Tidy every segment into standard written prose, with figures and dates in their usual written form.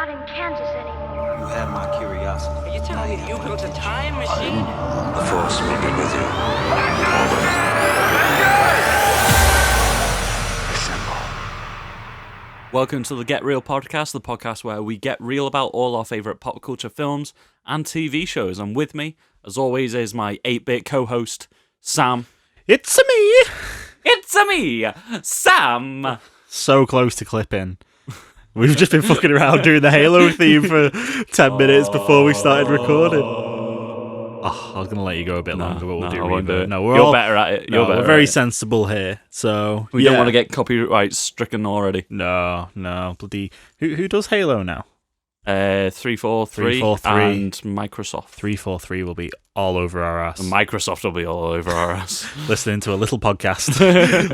not in Kansas anymore. You have my curiosity. Are you telling me you built a time machine? The Force will be with you. Always. Assemble. Welcome to the Get Real podcast, the podcast where we get real about all our favourite pop culture films and TV shows. And with me, as always, is my 8-bit co-host, Sam. It's me! It's me, Sam! So close to clipping. We've just been fucking around doing the Halo theme for 10 minutes before we started recording. Oh, I was going to let you go a bit longer, but we'll do reverb. No, You're better at it. We're very sensible here, so... We don't want to get copyright stricken already. No, bloody... Who does Halo now? 343 and Microsoft. 343 will be all over our ass. And Microsoft will be all over our ass. Listening to a little podcast.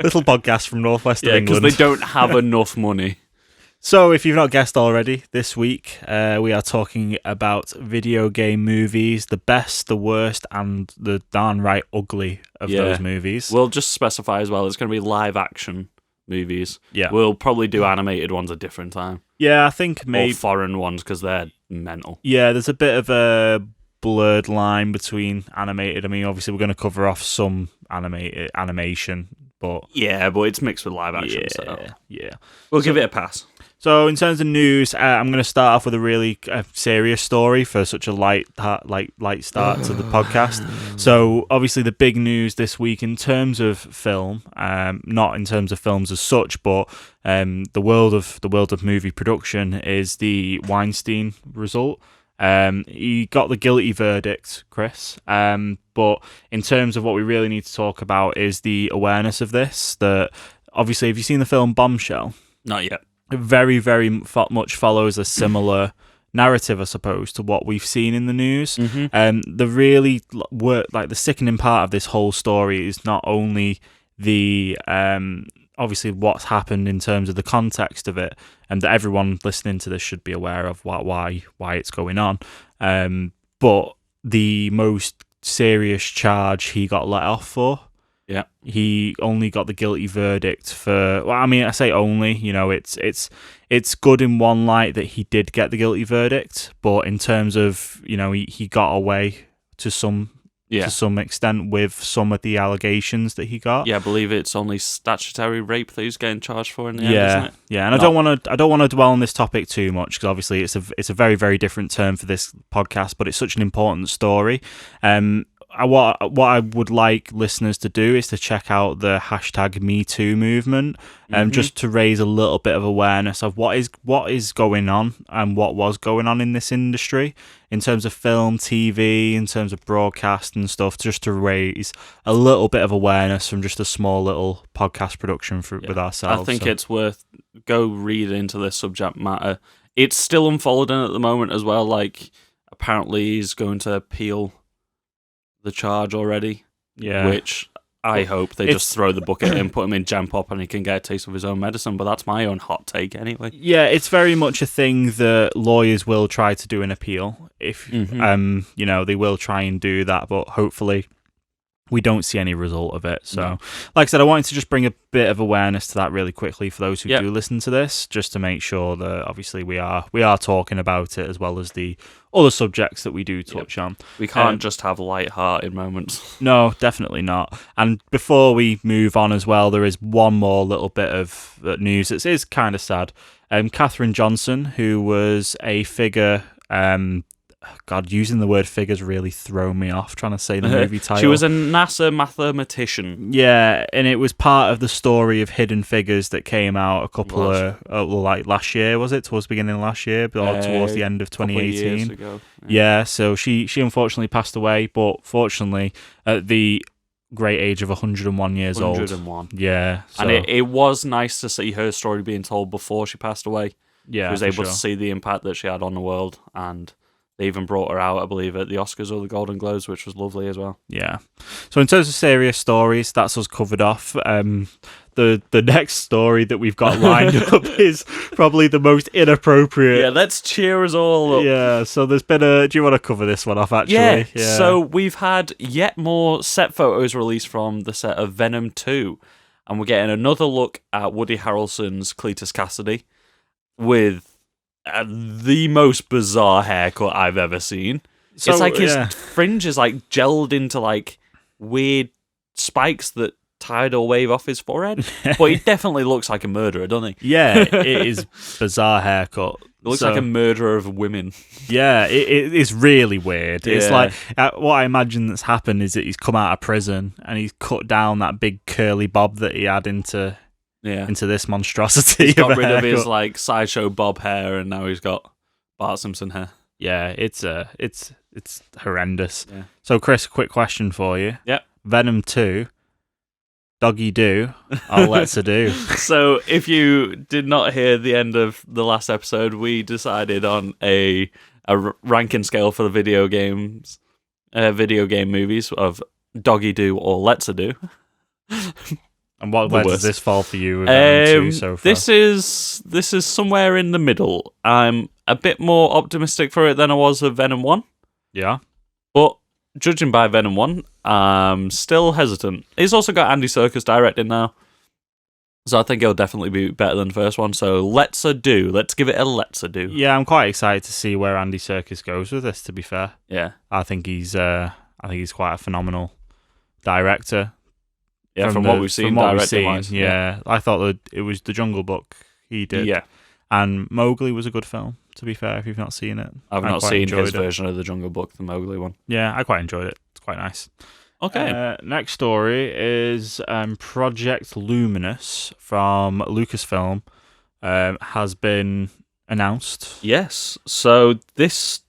Little podcast from northwest of England. Because they don't have enough money. So, if you've not guessed already, this week we are talking about video game movies, the best, the worst, and the darn right ugly of those movies. We'll just specify as well, it's going to be live action movies. Yeah. We'll probably do animated ones a different time. Yeah, I think maybe... Or foreign ones, because they're mental. Yeah, there's a bit of a blurred line between animated. I mean, obviously we're going to cover off some animation, but... Yeah, but it's mixed with live action, so... Yeah. We'll give it a pass. So, in terms of news, I'm going to start off with a really serious story for such a light start to the podcast. So, obviously, the big news this week in terms of film, not in terms of films as such, but the world of movie production is the Weinstein result. He got the guilty verdict, Chris. But in terms of what we really need to talk about is the awareness of this. That obviously, have you seen the film Bombshell? Not yet. Very, very much follows a similar narrative, I suppose, to what we've seen in the news. The really the sickening part of this whole story is not only the obviously what's happened in terms of the context of it, and that everyone listening to this should be aware of why it's going on, but the most serious charge he got let off for. Yeah, he only got the guilty verdict for. Well, I mean, I say only. You know, it's good in one light that he did get the guilty verdict, but in terms of he got away to some extent with some of the allegations that he got. Yeah, I believe it's only statutory rape that he's getting charged for in the end, isn't it? Yeah, and I don't want to dwell on this topic too much because obviously it's a very, very different term for this podcast, but it's such an important story. What I would like listeners to do is to check out the hashtag #MeToo movement, just to raise a little bit of awareness of what is going on and what was going on in this industry in terms of film, TV, in terms of broadcast and stuff, just to raise a little bit of awareness from just a small little podcast production with ourselves. I think it's worth go read into this subject matter. It's still unfolding at the moment as well. Like apparently he's going to appeal the charge already, which I hope they just throw the bucket in, put him in jam pop, and he can get a taste of his own medicine. But that's my own hot take anyway. Yeah, it's very much a thing that lawyers will try to do an appeal if they will try and do that, but hopefully we don't see any result of it. So, like I said, I wanted to just bring a bit of awareness to that really quickly for those who do listen to this, just to make sure that obviously we are talking about it as well as the other subjects that we do touch on. We can't just have light-hearted moments. No, definitely not. And before we move on as well, there is one more little bit of news that is kind of sad. Katherine Johnson, who was a figure... God, using the word figures really thrown me off trying to say the movie title. She was a NASA mathematician. Yeah, and it was part of the story of Hidden Figures that came out a couple last year, was it? Towards the beginning of last year, or towards the end of 2018. Years ago. Yeah, so she unfortunately passed away, but fortunately at the great age of 101 years old. 101. Yeah. So. And it was nice to see her story being told before she passed away. Yeah, she was able to see the impact that she had on the world, and they even brought her out, I believe, at the Oscars or the Golden Globes, which was lovely as well. Yeah. So in terms of serious stories, that's us covered off. The next story that we've got lined up is probably the most inappropriate. Yeah, let's cheer us all up. Yeah, so there's been do you want to cover this one off, actually? Yeah, so we've had yet more set photos released from the set of Venom 2, and we're getting another look at Woody Harrelson's Cletus Cassidy with the most bizarre haircut I've ever seen. So, it's like his fringe is like gelled into like weird spikes that tide or wave off his forehead. But he definitely looks like a murderer, doesn't he? Yeah, it is bizarre haircut. It looks like a murderer of women. Yeah, it is really weird. Yeah. It's like what I imagine that's happened is that he's come out of prison and he's cut down that big curly bob that he had into this monstrosity. He's got rid of haircut. his like sideshow bob hair, and now he's got Bart Simpson hair. Yeah, it's horrendous. Yeah. So, Chris, quick question for you. Yep. Venom 2, Doggy Do, or Let's A Do. So, if you did not hear the end of the last episode, we decided on a ranking scale for the video game movies of Doggy Do or Let's A Do. And where does this fall for you with Venom 2 so far? This is somewhere in the middle. I'm a bit more optimistic for it than I was of Venom 1. Yeah. But judging by Venom 1, I'm still hesitant. He's also got Andy Serkis directing now. So I think it'll definitely be better than the first one. So Let's A Do. Let's give it a Let's A Do. Yeah, I'm quite excited to see where Andy Serkis goes with this, to be fair. Yeah. I think he's quite a phenomenal director. Yeah, from what we've seen, yeah. I thought that it was The Jungle Book he did. Yeah. And Mowgli was a good film, to be fair, if you've not seen it. I've not seen his version of The Jungle Book, the Mowgli one. Yeah, I quite enjoyed it. It's quite nice. Okay. Next story is Project Luminous from Lucasfilm has been announced. Yes. So this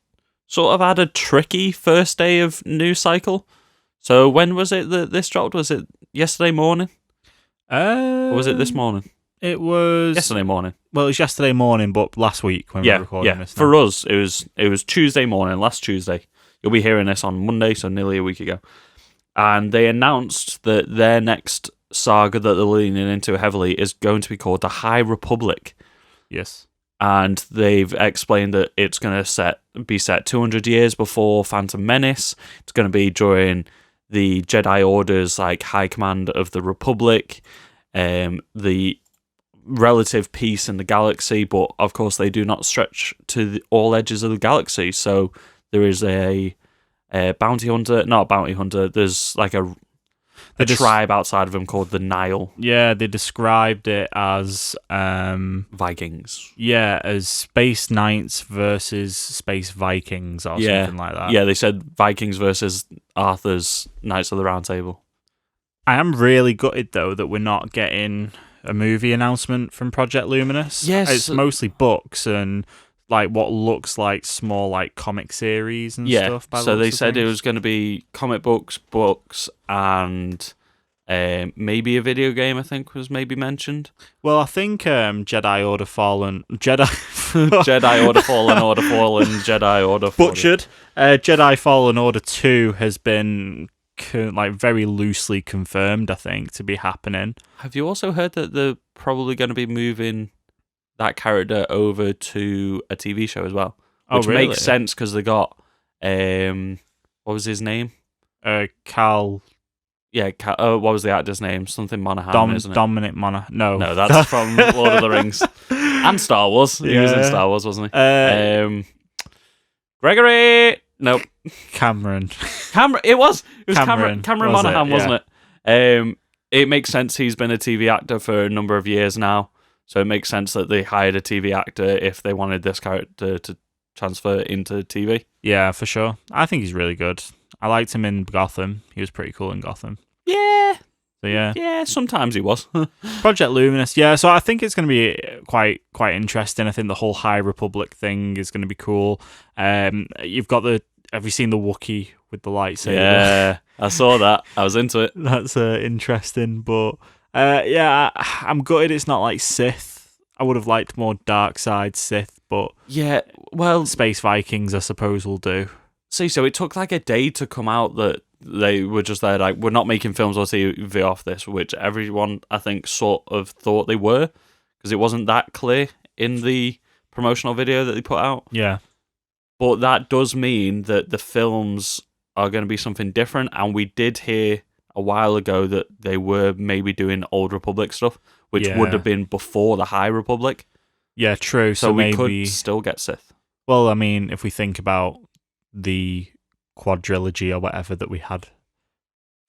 sort of had a tricky first day of news cycle. So when was it that this dropped? Was it yesterday morning? Or was it this morning? It was yesterday morning. Well, it was yesterday morning, but last week when we were recording this. For us, it was Tuesday morning, last Tuesday. You'll be hearing this on Monday, so nearly a week ago. And they announced that their next saga that they're leaning into heavily is going to be called The High Republic. Yes. And they've explained that it's going to be set 200 years before Phantom Menace. It's going to be during the Jedi Order's like high command of the Republic, the relative peace in the galaxy, but of course they do not stretch to all edges of the galaxy. So there is a bounty hunter, not a bounty hunter. There's like a tribe outside of him called the Nile. Yeah, they described it as Vikings. Yeah, as Space Knights versus Space Vikings or something like that. Yeah, they said Vikings versus Arthur's Knights of the Round Table. I am really gutted though that we're not getting a movie announcement from Project Luminous. Yes, it's mostly books and like what looks like small like comic series and stuff. So they said it was going to be comic books, and maybe a video game. I think was maybe mentioned. Well, I think Jedi Order Fallen, Jedi Order Fallen, Jedi Order butchered. Jedi Fallen Order 2 has been like very loosely confirmed, I think, to be happening. Have you also heard that they're probably going to be moving that character over to a TV show as well? Which makes sense because they got what was his name? Cal. Yeah, what was the actor's name? Something Monaghan, isn't it? Dominic Monaghan. No, that's from Lord of the Rings and Star Wars. He was in Star Wars, wasn't he? Gregory. Nope. Cameron. It was Cameron was Monaghan, wasn't it? It makes sense. He's been a TV actor for a number of years now, so it makes sense that they hired a TV actor if they wanted this character to transfer into TV. Yeah, for sure. I think he's really good. I liked him in Gotham. He was pretty cool in Gotham. Yeah. So yeah. Yeah, sometimes he was. Project Luminous. Yeah, so I think it's going to be quite interesting. I think the whole High Republic thing is going to be cool. You've got have you seen the Wookiee with the lightsaber? Yeah, I saw that. I was into it. That's interesting, but I'm gutted it's not like Sith. I would have liked more dark side Sith, but yeah, well, Space Vikings I suppose will do. See, so it took like a day to come out that they were just there like, we're not making films or TV off this, which everyone I think sort of thought they were, because it wasn't that clear in the promotional video that they put out. Yeah. But that does mean that the films are going to be something different, and we did hear a while ago that they were maybe doing Old Republic stuff, which would have been before the High Republic. Yeah, true. So we maybe could still get Sith. Well, I mean, if we think about the quadrilogy or whatever that we had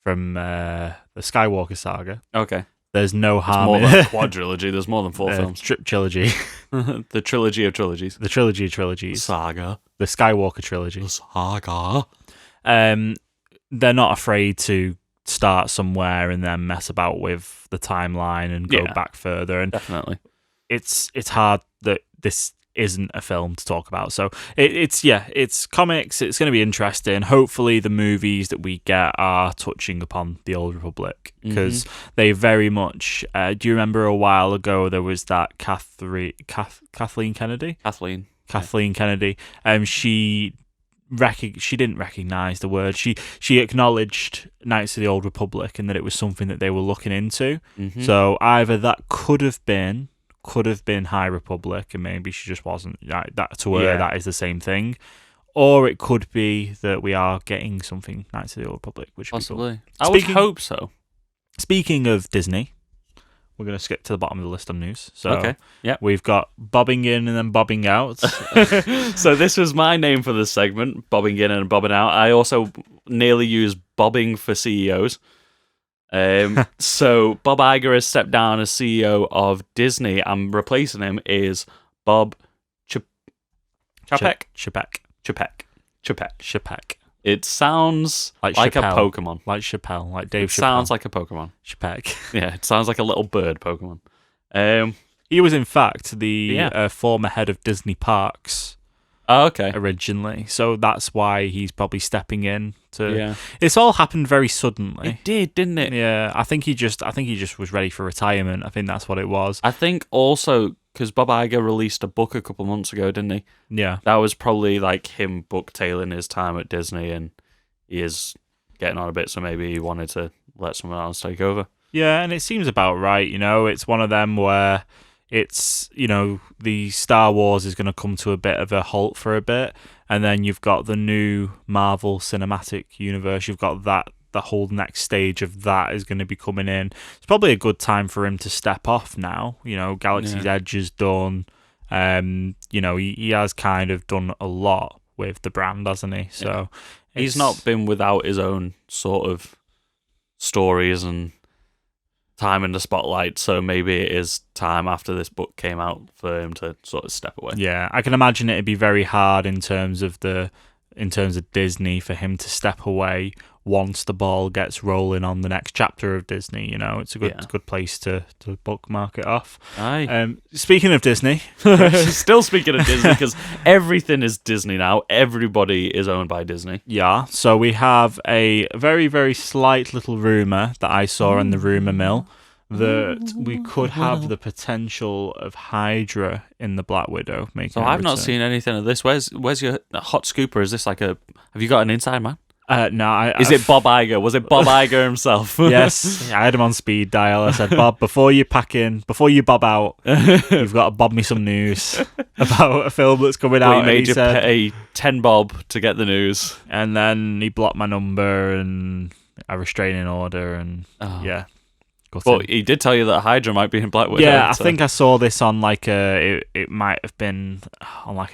from the Skywalker saga, Okay. there's no harm More in than a quadrilogy. There's more than 4 films. Trilogy. The trilogy of trilogies. The trilogy of trilogies. Saga. The Skywalker trilogy. Saga. They're not afraid to start somewhere and then mess about with the timeline and go back further. And definitely. It's hard that this isn't a film to talk about. So it's comics. It's going to be interesting. Hopefully the movies that we get are touching upon the Old Republic, because they very much do you remember a while ago there was that Kathleen Kennedy? Kathleen Kennedy. She didn't recognize the word. She acknowledged Knights of the Old Republic and that it was something that they were looking into. So either that could have been High Republic, and maybe she just wasn't. That to her, that is the same thing. Or it could be that we are getting something Knights of the Old Republic, which possibly. Cool. I would hope so. Speaking of Disney, we're going to skip to the bottom of the list on news. So okay. Yeah, we've got bobbing in and then bobbing out. So this was my name for this segment: bobbing in and bobbing out. I also nearly used bobbing for CEOs. So Bob Iger has stepped down as CEO of Disney, and replacing him is Bob Chapek. It sounds like a Pokemon. Like Chappelle, like Dave Chappelle. Sounds like a Pokemon. Chapek. Yeah, it sounds like a little bird Pokemon. He was, in fact, the former head of Disney Parks. Oh, okay. Originally, so that's why he's probably stepping in to. Yeah. It's all happened very suddenly. It did, didn't it? Yeah, I think he just was ready for retirement. I think that's what it was. I think also because Bob Iger released a book a couple months ago, didn't he? Yeah. That was probably like him booktailing his time at Disney, and he is getting on a bit, so maybe he wanted to let someone else take over. Yeah, and it seems about right. It's one of them where. It's, the Star Wars is going to come to a bit of a halt for a bit, and then you've got the new Marvel Cinematic Universe. You've got the whole next stage of that is going to be coming in. It's probably a good time for him to step off now. Galaxy's Edge is done. He has kind of done a lot with the brand, hasn't he? So he's not been without his own sort of stories and time in the spotlight, so maybe it is time after this book came out for him to sort of step away. Yeah, I can imagine it'd be very hard in terms of Disney for him to step away once the ball gets rolling on the next chapter of Disney. It's a good place to bookmark it off. Aye. Speaking of Disney, still speaking of Disney, because everything is Disney now. Everybody is owned by Disney. Yeah. So we have a very, very slight little rumor that I saw on the rumor mill that we could have the potential of Hydra in the Black Widow making. So I've not seen anything of this. Where's your hot scooper? Is this like have you got an inside man? No. Is it Bob Iger? Was it Bob Iger himself? Yes, I had him on speed dial. I said, Bob, before you bob out, you've got to bob me some news about a film that's coming out. He made you pay 10 bob to get the news. And then he blocked my number and a restraining order and yeah. But he did tell you that Hydra might be in Black Widow. Yeah, I think I saw this on it might have been on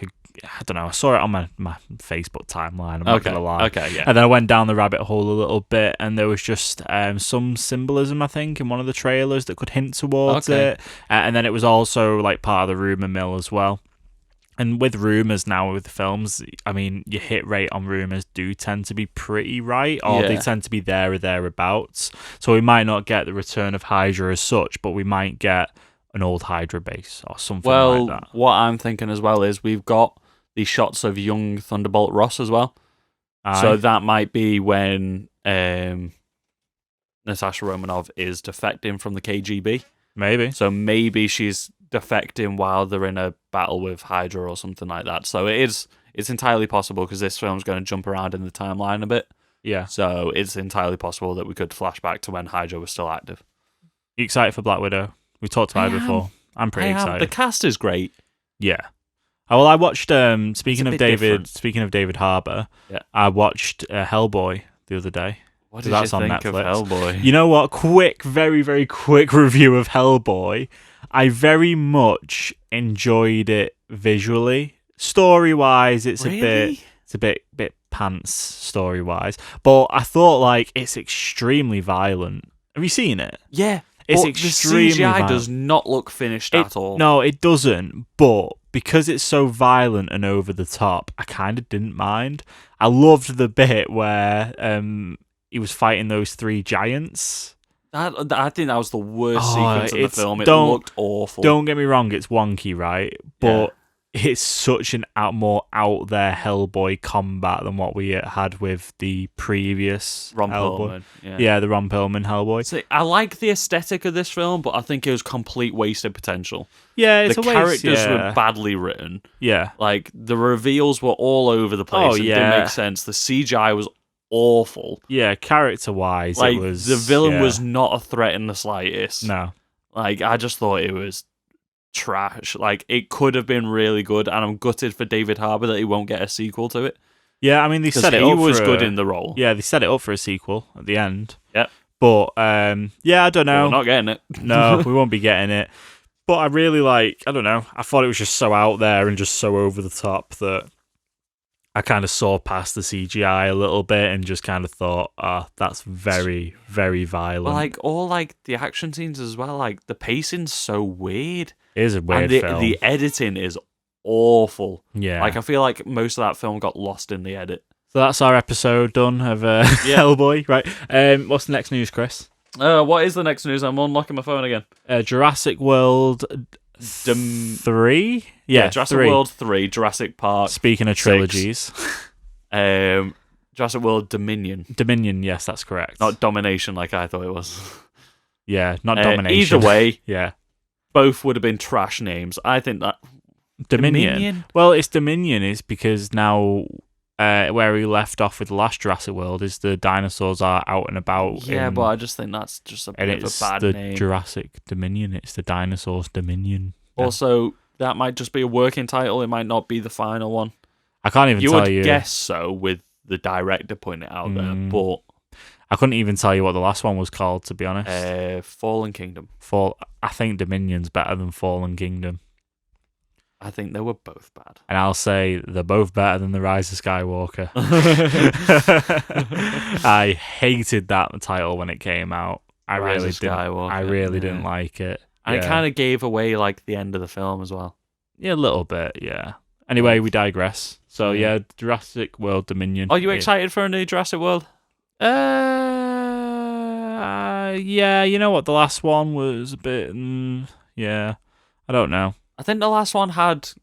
I don't know. I saw it on my Facebook timeline. I'm not gonna lie. Okay, yeah. And then I went down the rabbit hole a little bit, and there was just some symbolism, I think, in one of the trailers that could hint towards it. And then it was also like part of the rumor mill as well. And with rumors now with films, I mean, your hit rate on rumors do tend to be pretty right, or they tend to be there or thereabouts. So we might not get the return of Hydra as such, but we might get an old Hydra base or something like that. What I'm thinking as well is we've got the shots of young Thunderbolt Ross as well. Aye. So that might be when Natasha Romanoff is defecting from the KGB. Maybe. So maybe she's defecting while they're in a battle with Hydra or something like that. So it's entirely possible, because this film's going to jump around in the timeline a bit. Yeah. So it's entirely possible that we could flash back to when Hydra was still active. You excited for Black Widow? We talked about it before. I'm pretty excited. The cast is great. Yeah. Oh, well, I watched. Speaking of David Harbour, I watched Hellboy the other day. What did you think of Hellboy? You know what? Very, very quick review of Hellboy. I very much enjoyed it visually. Story-wise, it's Really? a bit pants story-wise, but I thought like it's extremely violent. Have you seen it? Yeah. It's but extremely the CGI violent. does not look finished at all. No, it doesn't. But because it's so violent and over the top, I kind of didn't mind. I loved the bit where he was fighting those 3 giants. I think that was the worst sequence in the film. It don't- looked awful. Don't get me wrong, it's wonky, right? But it's such an more out there Hellboy combat than what we had with the previous Ron Hellboy. Perlman. Yeah, the Ron Perlman Hellboy. See, I like the aesthetic of this film, but I think it was complete wasted potential. Yeah, it's The a waste, characters yeah. were badly written. Yeah. Like, the reveals were all over the place. Oh, It yeah. didn't make sense. The CGI was awful. Yeah, character-wise, Like, it was... the villain yeah. was not a threat in the slightest. No. Like, I just thought it was trash. Like, it could have been really good, and I'm gutted for David Harbour that he won't get a sequel to it. Yeah, I mean, they Because set it he up was for good a, in the role. Yeah, they set it up for a sequel at the end. Yep. But, yeah, I don't know. We're not getting it. No, we won't be getting it. But I really I don't know, I thought it was just so out there and just so over the top that I kind of saw past the CGI a little bit and just kind of thought, that's very, very violent. But like all like the action scenes as well, like the pacing's so weird. It is a weird and film. the editing is awful. Yeah. Like I feel like most of that film got lost in the edit. So that's our episode done of Hellboy. Right. What's the next news, Chris? What is the next news? I'm unlocking my phone again. Jurassic World 3? Yeah, Jurassic 3. World 3, Jurassic Park. Speaking of 6. trilogies. Jurassic World Dominion. Dominion, yes, that's correct. Not Domination like I thought it was. Yeah, not Domination. Either way, yeah. both would have been trash names. I think that... Dominion? Well, it's Dominion is because now where we left off with the last Jurassic World is the dinosaurs are out and about. Yeah, but I just think that's just a bit of a bad the name. Jurassic Dominion. It's the dinosaurs Dominion. Yeah. Also, that might just be a working title. It might not be the final one. I can't even You tell would you. guess so with the director putting it out there, but... I couldn't even tell you what the last one was called, to be honest. Fallen Kingdom. I think Dominion's better than Fallen Kingdom. I think they were both bad. And I'll say they're both better than The Rise of Skywalker. I hated that title when it came out. I Rise really of didn't. Skywalker, I really didn't like it. And it kind of gave away like the end of the film as well. Yeah, a little bit, yeah. Anyway, we digress. So yeah, Jurassic World Dominion. Are you excited for a new Jurassic World? Yeah, you know what? The last one was a bit... yeah, I don't know. I think the last one it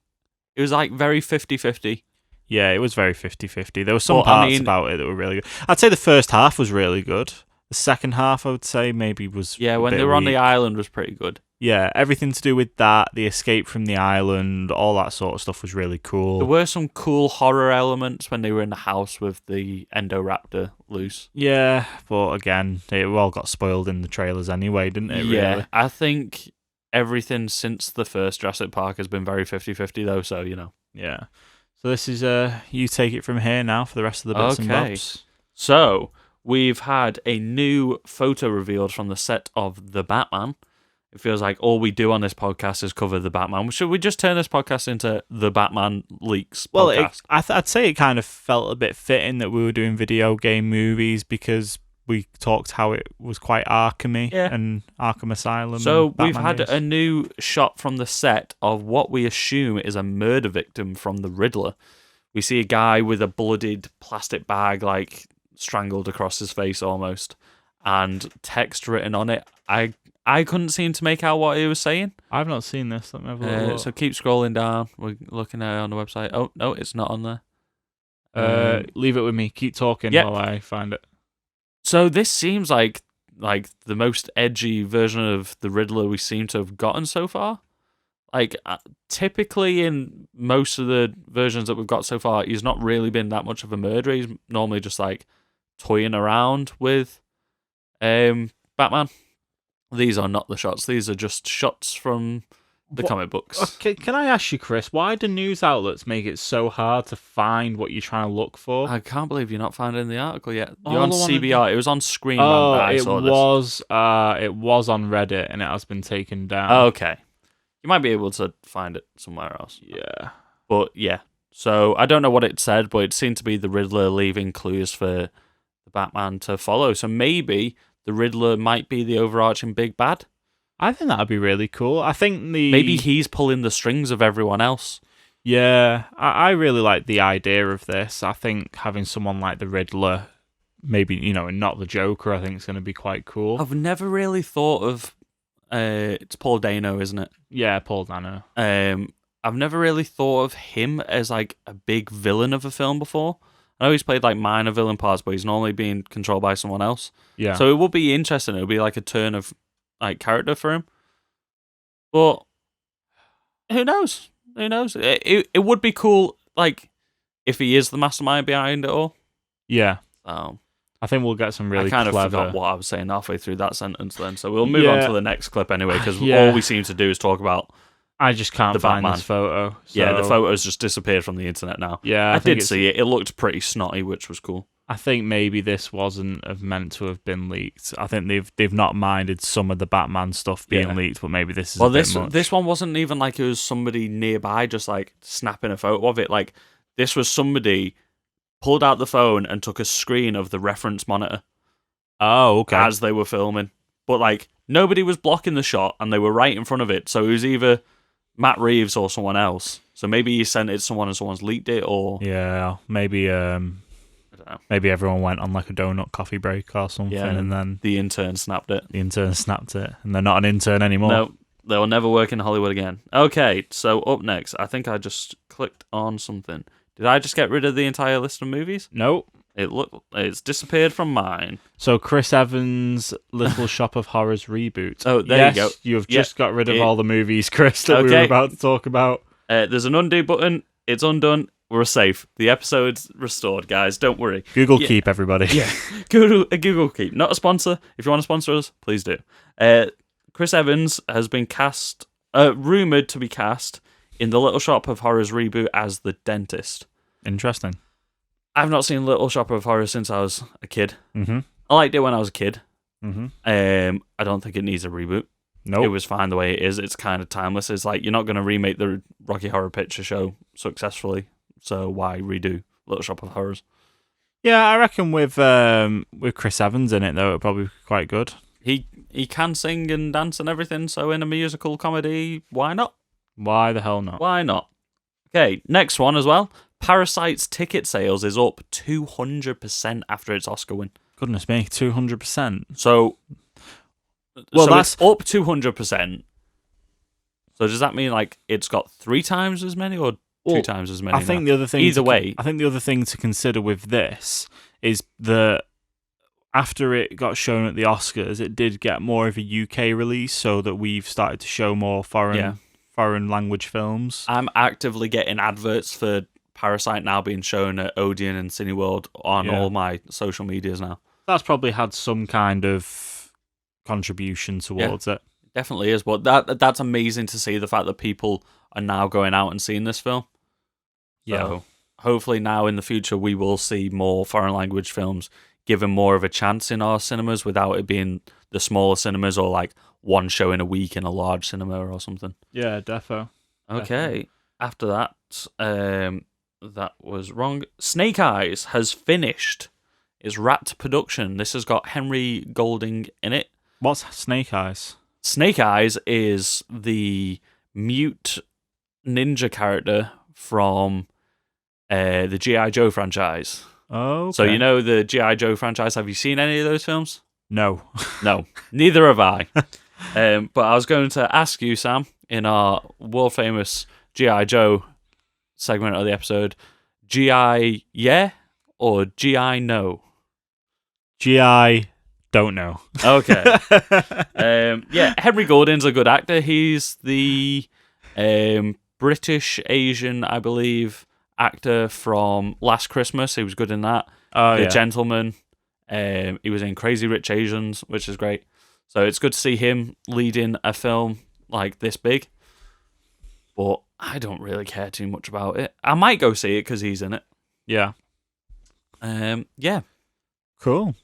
was like very 50-50. Yeah, it was very 50-50. There were some parts about it that were really good. I'd say the first half was really good. The second half, I would say, maybe was when they were on the island was pretty good. Yeah, everything to do with that, the escape from the island, all that sort of stuff was really cool. There were some cool horror elements when they were in the house with the Endoraptor loose. Yeah, but again, it all got spoiled in the trailers anyway, didn't it, Yeah, really? I think everything since the first Jurassic Park has been very 50-50 though, so, you know. Yeah. So this is, you take it from here now for the rest of the bits and bobs. So, we've had a new photo revealed from the set of The Batman. It feels like all we do on this podcast is cover The Batman. Should we just turn this podcast into The Batman Leaks Well, podcast? I'd say it kind of felt a bit fitting that we were doing video game movies because we talked how it was quite Arkham-y and Arkham Asylum. So we've Batman had games. a new shot from the set of what we assume is a murder victim from the Riddler. We see a guy with a bloodied plastic bag, like strangled across his face almost, and text written on it. I couldn't seem to make out what he was saying. I've not seen this. Let me have a look. So keep scrolling down. We're looking at it on the website. Oh, no, it's not on there. Leave it with me. Keep talking while I find it. So this seems like the most edgy version of the Riddler we seem to have gotten so far. Like, typically in most of the versions that we've got so far, he's not really been that much of a murderer. He's normally just, like, toying around with Batman. These are not the shots. These are just shots from the comic books. Okay, can I ask you, Chris, why do news outlets make it so hard to find what you're trying to look for? I can't believe you're not finding the article yet. Oh, You're on the one CBR. It was on Screen Oh, Rant that I it saw this. was on Reddit and it has been taken down. Oh, okay. You might be able to find it somewhere else. Yeah. But yeah. So I don't know what it said, but it seemed to be the Riddler leaving clues for the Batman to follow. So maybe the Riddler might be the overarching big bad. I think that'd be really cool. I think Maybe he's pulling the strings of everyone else. Yeah, I really like the idea of this. I think having someone like the Riddler, maybe, and not the Joker, I think is going to be quite cool. I've never really thought of... it's Paul Dano, isn't it? Yeah, Paul Dano. I've never really thought of him as like a big villain of a film before. I know he's played like minor villain parts, but he's normally being controlled by someone else. Yeah. So it would be interesting. It would be like a turn of like character for him. But who knows? Who knows? It would be cool, like, if he is the mastermind behind it all. Yeah. I think we'll get some really kind clever... of forgot what I was saying halfway through that sentence then. So we'll move on to the next clip anyway, because all we seem to do is talk about I just can't find this photo. So... Yeah, the photo's just disappeared from the internet now. Yeah, I did see it. It looked pretty snotty, which was cool. I think maybe this wasn't meant to have been leaked. I think they've not minded some of the Batman stuff being leaked, but maybe this is a bit much. This one wasn't even like it was somebody nearby just like snapping a photo of it. Like this was somebody pulled out the phone and took a screen of the reference monitor. Oh, okay. As they were filming. But like nobody was blocking the shot and they were right in front of it. So it was either Matt Reeves or someone else. So maybe he sent it to someone and someone's leaked it, or maybe I don't know. Maybe everyone went on like a donut coffee break or something, and then the intern snapped it. The intern snapped it, and they're not an intern anymore. No, they'll never work in Hollywood again. Okay, so up next, I think I just clicked on something. Did I just get rid of the entire list of movies? Nope. It's disappeared from mine. So Chris Evans' Little Shop of Horrors reboot. Oh, there you go. You have just got rid of all the movies, Chris, that we were about to talk about. There's an undo button. It's undone. We're safe. The episode's restored, guys. Don't worry. Google Keep, everybody. Yeah, Google Keep. Not a sponsor. If you want to sponsor us, please do. Chris Evans has been cast, rumoured to be cast, in the Little Shop of Horrors reboot as the dentist. Interesting. I've not seen Little Shop of Horrors since I was a kid. Mm-hmm. I liked it when I was a kid. Mm-hmm. I don't think it needs a reboot. Nope. It was fine the way it is. It's kind of timeless. It's like you're not going to remake the Rocky Horror Picture Show successfully, so why redo Little Shop of Horrors? Yeah, I reckon with Chris Evans in it though, it'll probably be quite good. He can sing and dance and everything, so in a musical comedy, why not? Why the hell not? Why not? Okay, next one as well. Parasite's ticket sales is up 200% after its Oscar win. Goodness me, 200%. So that's it's up 200%. So does that mean like it's got 3 times as many or 2 times as many? I think the other thing. Either way, I think the other thing to consider with this is that after it got shown at the Oscars, it did get more of a UK release, so that we've started to show more foreign language films. I'm actively getting adverts for Parasite now being shown at Odeon and Cineworld on all my social medias now. That's probably had some kind of contribution towards it. Definitely is, but that's amazing to see, the fact that people are now going out and seeing this film. Yeah. So hopefully now in the future we will see more foreign language films given more of a chance in our cinemas without it being the smaller cinemas or like one show in a week in a large cinema or something. Yeah, defo. Okay. After that, that was wrong. Snake Eyes has finished its wrapped production. This has got Henry Golding in it. What's Snake Eyes? Snake Eyes is the mute ninja character from the G.I. Joe franchise. Oh, okay. So you know the G.I. Joe franchise. Have you seen any of those films? No. No, neither have I. But I was going to ask you, Sam, in our world famous G.I. Joe segment of the episode, G.I. yeah or G.I. no? G.I. don't know. Okay. Henry Golding's a good actor. He's the British Asian, I believe, actor from Last Christmas. He was good in that. The Gentleman. He was in Crazy Rich Asians, which is great. So it's good to see him leading a film like this big. But I don't really care too much about it. I might go see it because he's in it. Yeah. Yeah. Cool.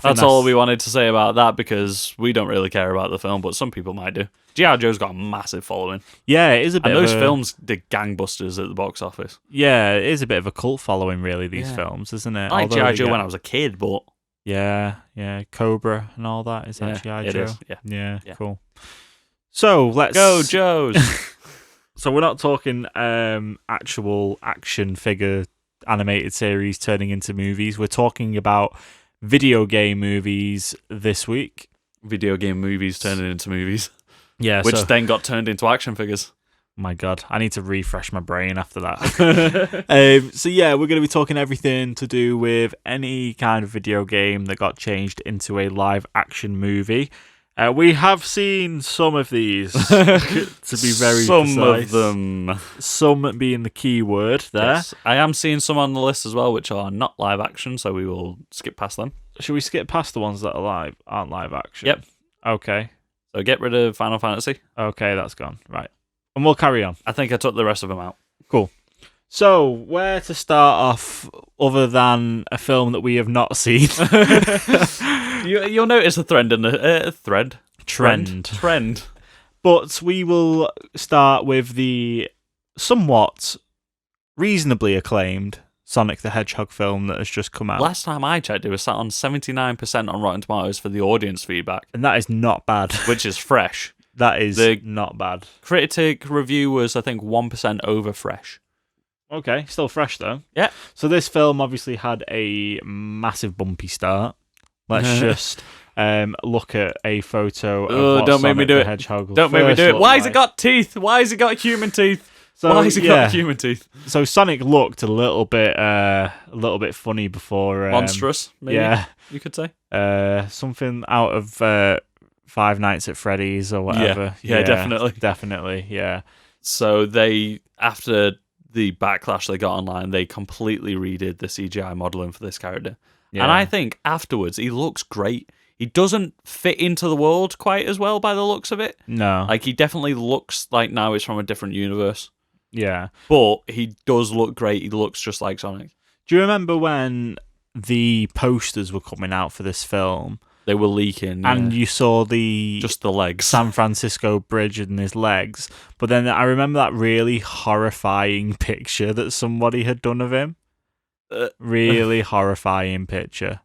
That's all we wanted to say about that, because we don't really care about the film, but some people might do. G.I. Joe's got a massive following. Yeah, it is a bit and of those films did gangbusters at the box office. Yeah, it is a bit of a cult following, really, these films, isn't it? I like G.I. Joe when I was a kid, but... Yeah, Cobra and all that. Is that G.I. Joe? It is, yeah, cool. So, let's... Go, Joes! So we're not talking actual action figure animated series turning into movies. We're talking about video game movies this week. Video game movies turning into movies. Yeah, which then got turned into action figures. My God, I need to refresh my brain after that. So yeah, we're going to be talking everything to do with any kind of video game that got changed into a live action movie. We have seen some of these, to be very some precise. of them. Some being the key word there. Yes. I am seeing some on the list as well, which are not live action, so we will skip past them. Should we skip past the ones that aren't live action? Yep. Okay. So get rid of Final Fantasy. Okay, that's gone. Right. And we'll carry on. I think I took the rest of them out. Cool. So, where to start off other than a film that we have not seen? You'll notice a trend in the trend. But we will start with the somewhat reasonably acclaimed Sonic the Hedgehog film that has just come out. Last time I checked, it was sat on 79% on Rotten Tomatoes for the audience feedback. And that is not bad. Which is fresh. That is not bad. Critic review was, I think, 1% over fresh. Okay, still fresh though. Yeah. So this film obviously had a massive bumpy start. Let's just look at a photo of what don't Sonic make me do the it. Hedgehog Don't make me first do it. looked Why has like. it got teeth? Why has it got human teeth? So, Why has it got human teeth? So Sonic looked a little bit funny before. Monstrous, maybe. Yeah, you could say. Something out of Five Nights at Freddy's or whatever. Yeah, definitely. Yeah. So they, after the backlash they got online, they completely redid the CGI modeling for this character. Yeah. And I think afterwards he looks great. He doesn't fit into the world quite as well by the looks of it. No. Like, he definitely looks like now he's from a different universe. Yeah. But he does look great. He looks just like Sonic. Do you remember when the posters were coming out for this film? They were leaking. And you saw just the legs. San Francisco Bridge and his legs. But then I remember that really horrifying picture that somebody had done of him. Really horrifying picture.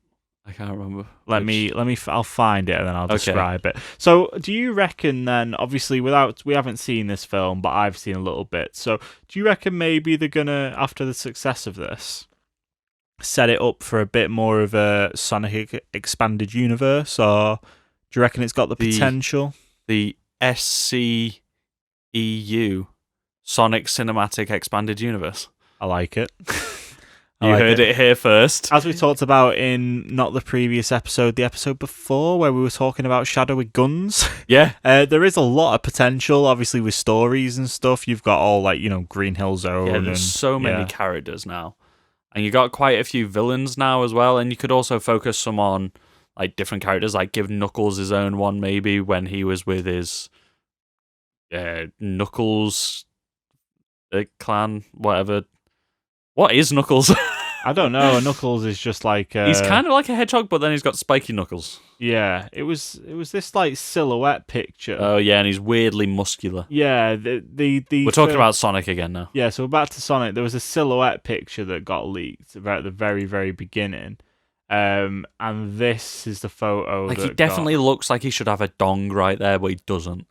I can't remember. I'll find it and then I'll describe it. So, do you reckon then, obviously we haven't seen this film, but I've seen a little bit. So, do you reckon maybe they're gonna, after the success of this, set it up for a bit more of a Sonic expanded universe, or do you reckon it's got the potential? The SCEU, Sonic Cinematic Expanded Universe. I like it. You heard it here first. As we talked about in not the previous episode, the episode before, where we were talking about Shadow with guns. Yeah. There is a lot of potential, obviously, with stories and stuff. You've got all, Green Hill Zone. Yeah, there's so many characters now. And you got quite a few villains now as well. And you could also focus some on, different characters, give Knuckles his own one, maybe, when he was with his Knuckles clan, whatever. What is Knuckles? I don't know. Knuckles is just like he's kind of like a hedgehog, but then he's got spiky knuckles. Yeah, it was this silhouette picture. Oh yeah, and he's weirdly muscular. Yeah, the we're talking about Sonic again now. Yeah, so back to Sonic. There was a silhouette picture that got leaked at the very, very beginning. And this is the photo. He definitely looks like he should have a dong right there, but he doesn't.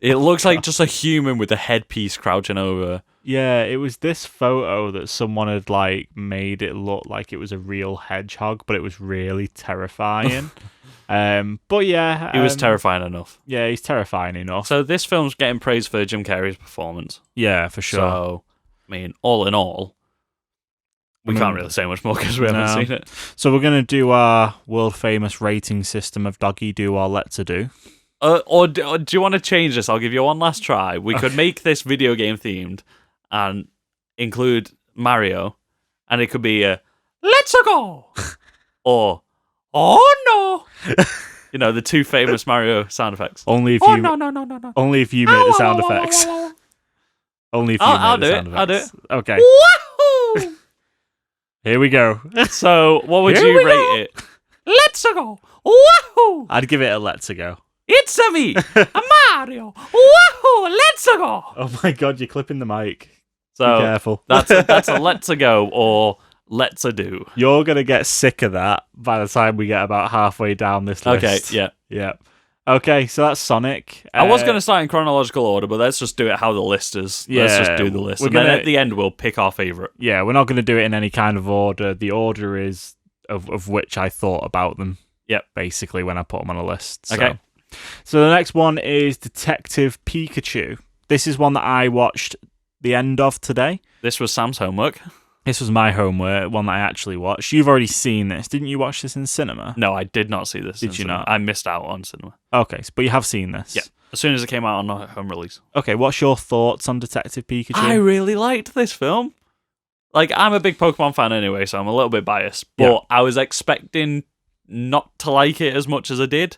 It looks like just a human with a headpiece crouching over. Yeah, it was this photo that someone had made it look like it was a real hedgehog, but it was really terrifying. But yeah, he was terrifying enough. Yeah, he's terrifying enough. So this film's getting praised for Jim Carrey's performance. Yeah, for sure. So, all in all, we can't really say much more because we haven't seen it. So we're gonna do our world famous rating system of doggy do or let's do. Or do you want to change this? I'll give you one last try. We could make this video game themed and include Mario, and it could be a "Let's go" or "Oh no." The two famous Mario sound effects. Only if you. No. Only if you make the sound effects. Only if you make the sound effects. I'll do it. Okay. Wahoo! Here we go. So, what would you rate it? Let's go! Wahoo! I'd give it a let's go. It's a me, a Mario! Wahoo! Let's go! Oh my god, you're clipping the mic. So Be careful. that's a let's go or let's a do. You're gonna get sick of that by the time we get about halfway down this list. Okay, yeah. Yeah. Okay, so that's Sonic. I was going to start in chronological order, but let's just do it how the list is. Let's just do the list. And then at the end, we'll pick our favourite. Yeah, we're not going to do it in any kind of order. The order is of which I thought about them. Yep. Basically, when I put them on a list. Okay. So the next one is Detective Pikachu. This is one that I watched the end of today. This was Sam's homework. This was my homework, one that I actually watched. You've already seen this. Didn't you watch this in cinema? No, I did not see this. Did you not? I missed out on cinema. Okay, but you have seen this? Yeah. As soon as it came out on home release. Okay, what's your thoughts on Detective Pikachu? I really liked this film. Like, I'm a big Pokemon fan anyway, so I'm a little bit biased. But Yeah. I was expecting not to like it as much as I did.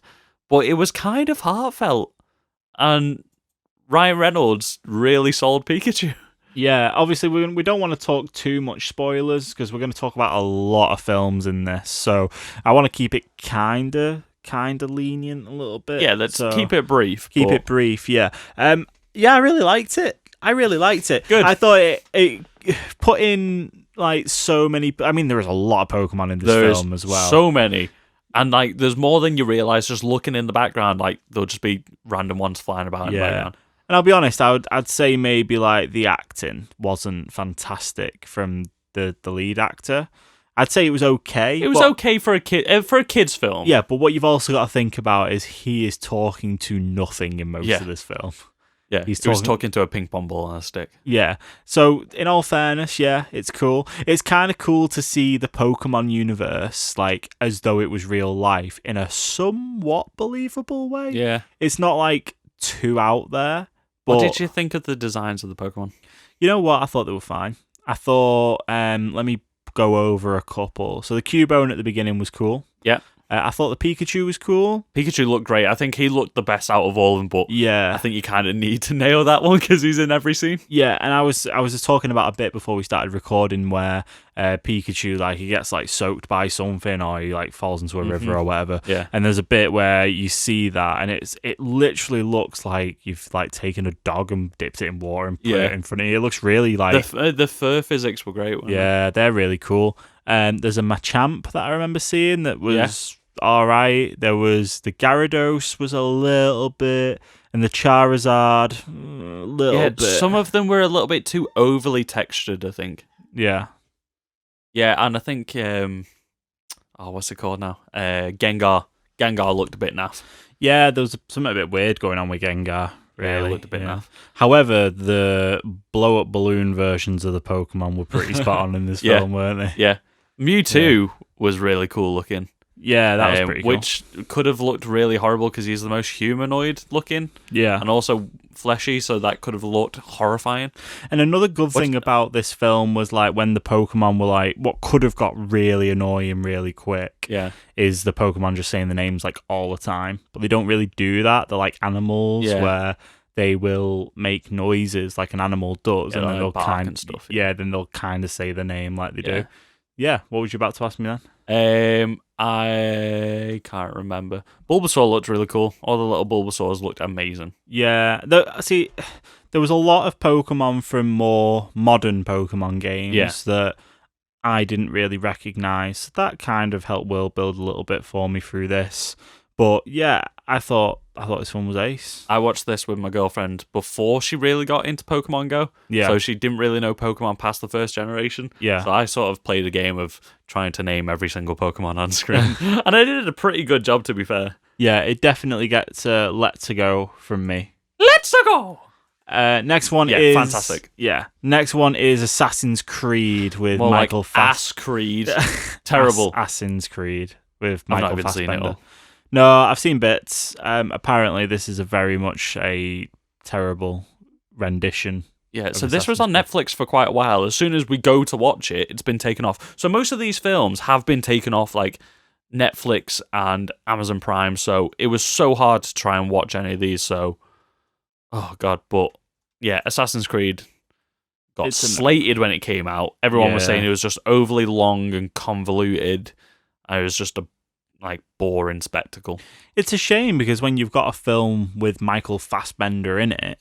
But it was kind of heartfelt. And Ryan Reynolds really sold Pikachu. Yeah, obviously we don't want to talk too much spoilers because we're going to talk about a lot of films in this. So I want to keep it kind of lenient a little bit. Yeah, let's keep it brief. Keep it brief, yeah. Yeah, I really liked it. Good. I thought it put in like so many. I mean, there is a lot of Pokemon in this film as well. So many. And like, there's more than you realise just looking in the background. Like, there'll just be random ones flying about in the background. And I'll be honest, I'd say maybe like the acting wasn't fantastic from the lead actor. I'd say it was okay. It was okay for a kid's film. Yeah, but what you've also got to think about is he is talking to nothing in most of this film. Yeah, he was talking to a ping pong ball on a stick. Yeah. So, in all fairness, yeah, it's cool. It's kind of cool to see the Pokemon universe, like, as though it was real life in a somewhat believable way. Yeah. It's not, like, too out there. What did you think of the designs of the Pokemon? You know what? I thought they were fine. I thought, let me go over a couple. So, the Cubone at the beginning was cool. Yeah. I thought the Pikachu was cool. Pikachu looked great. I think he looked the best out of all of them, but yeah, I think you kind of need to nail that one because he's in every scene. Yeah, and I was just talking about a bit before we started recording where Pikachu, like, he gets like soaked by something or he like falls into a river or whatever. Yeah. And there's a bit where you see that and it literally looks like you've like taken a dog and dipped it in water and put it in front of you. It looks really like the fur physics were great. Yeah, they're really cool. There's a Machamp that I remember seeing that was all right. There was the Gyarados was a little bit, and the Charizard a little bit. Some of them were a little bit too overly textured, I think. Yeah. Yeah, and I think what's it called now? Gengar. Gengar looked a bit naff. Yeah, there was something a bit weird going on with Gengar. Really, yeah, it looked a bit naff. However, the blow-up balloon versions of the Pokemon were pretty spot on in this film, weren't they? Yeah. Mewtwo was really cool looking. Yeah, that was pretty cool. Which could have looked really horrible because he's the most humanoid looking. Yeah. And also fleshy, so that could have looked horrifying. And another good thing about this film was like when the Pokemon were like, what could have got really annoying really quick is the Pokemon just saying the names like all the time. But they don't really do that. They're like animals where they will make noises like an animal does, and then they'll kind of stuff. Yeah, then they'll kind of say the name like they do. Yeah, what was you about to ask me then? I can't remember. Bulbasaur looked really cool. All the little Bulbasaurs looked amazing. Yeah, see, there was a lot of Pokemon from more modern Pokemon games that I didn't really recognise. That kind of helped world build a little bit for me through this. But yeah, I thought this one was ace. I watched this with my girlfriend before she really got into Pokemon Go. Yeah. So she didn't really know Pokemon past the first generation. Yeah. So I sort of played a game of trying to name every single Pokemon on screen. And I did a pretty good job, to be fair. Yeah, it definitely gets a let's go from me. Let's go! Next one is fantastic. Yeah, next one is Assassin's Creed with More Michael like Ass Creed. Terrible. Assassin's Creed with I've Michael not even seen it Fassbender. all. No, I've seen bits. Apparently, this is a very much a terrible rendition. Yeah, so this was on Netflix for quite a while. As soon as we go to watch it, it's been taken off. So most of these films have been taken off like Netflix and Amazon Prime. So it was so hard to try and watch any of these. So, oh god, but yeah, Assassin's Creed got slated when it came out. Everyone was saying it was just overly long and convoluted. And it was just like boring spectacle. It's a shame because when you've got a film with Michael Fassbender in it,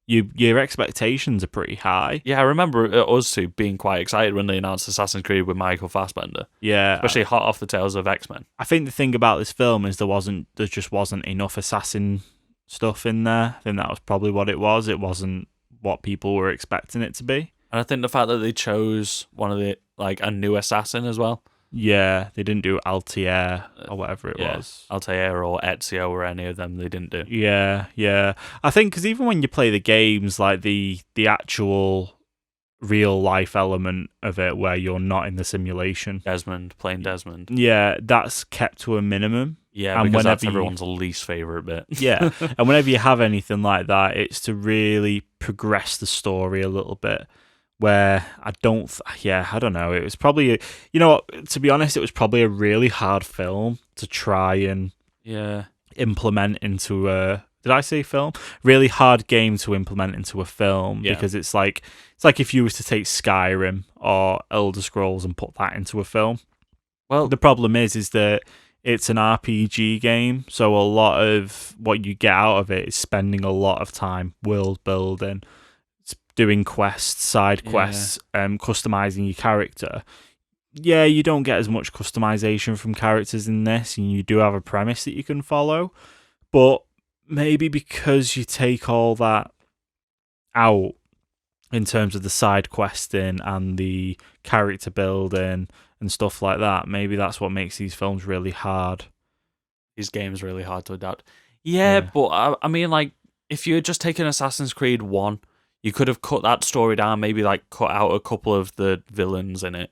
your expectations are pretty high. Yeah, I remember us two being quite excited when they announced Assassin's Creed with Michael Fassbender. Yeah, Especially hot off the tails of X-Men. I think the thing about this film is there just wasn't enough assassin stuff in there. I think that was probably what it was. It wasn't what people were expecting it to be. And I think the fact that they chose a new assassin as well. Yeah, they didn't do Altair or whatever it was. Altair or Ezio or any of them, they didn't do. Yeah. I think because even when you play the games, like the actual real life element of it where you're not in the simulation. Playing Desmond. Yeah, that's kept to a minimum. Yeah, and because that's everyone's least favourite bit. Yeah, and whenever you have anything like that, it's to really progress the story a little bit. Where I don't know. It was probably, to be honest, it was probably a really hard film to try and implement into a. Did I say film? Really hard game to implement into a film because it's like if you was to take Skyrim or Elder Scrolls and put that into a film. Well, the problem is that it's an RPG game, so a lot of what you get out of it is spending a lot of time world building, doing quests, side quests, customizing your character. Yeah, you don't get as much customization from characters in this, and you do have a premise that you can follow, but maybe because you take all that out in terms of the side questing and the character building and stuff like that, maybe that's what makes these films really hard. These games really hard to adapt. Yeah, but I mean, like, if you had just taken Assassin's Creed 1, you could have cut that story down, maybe like cut out a couple of the villains in it,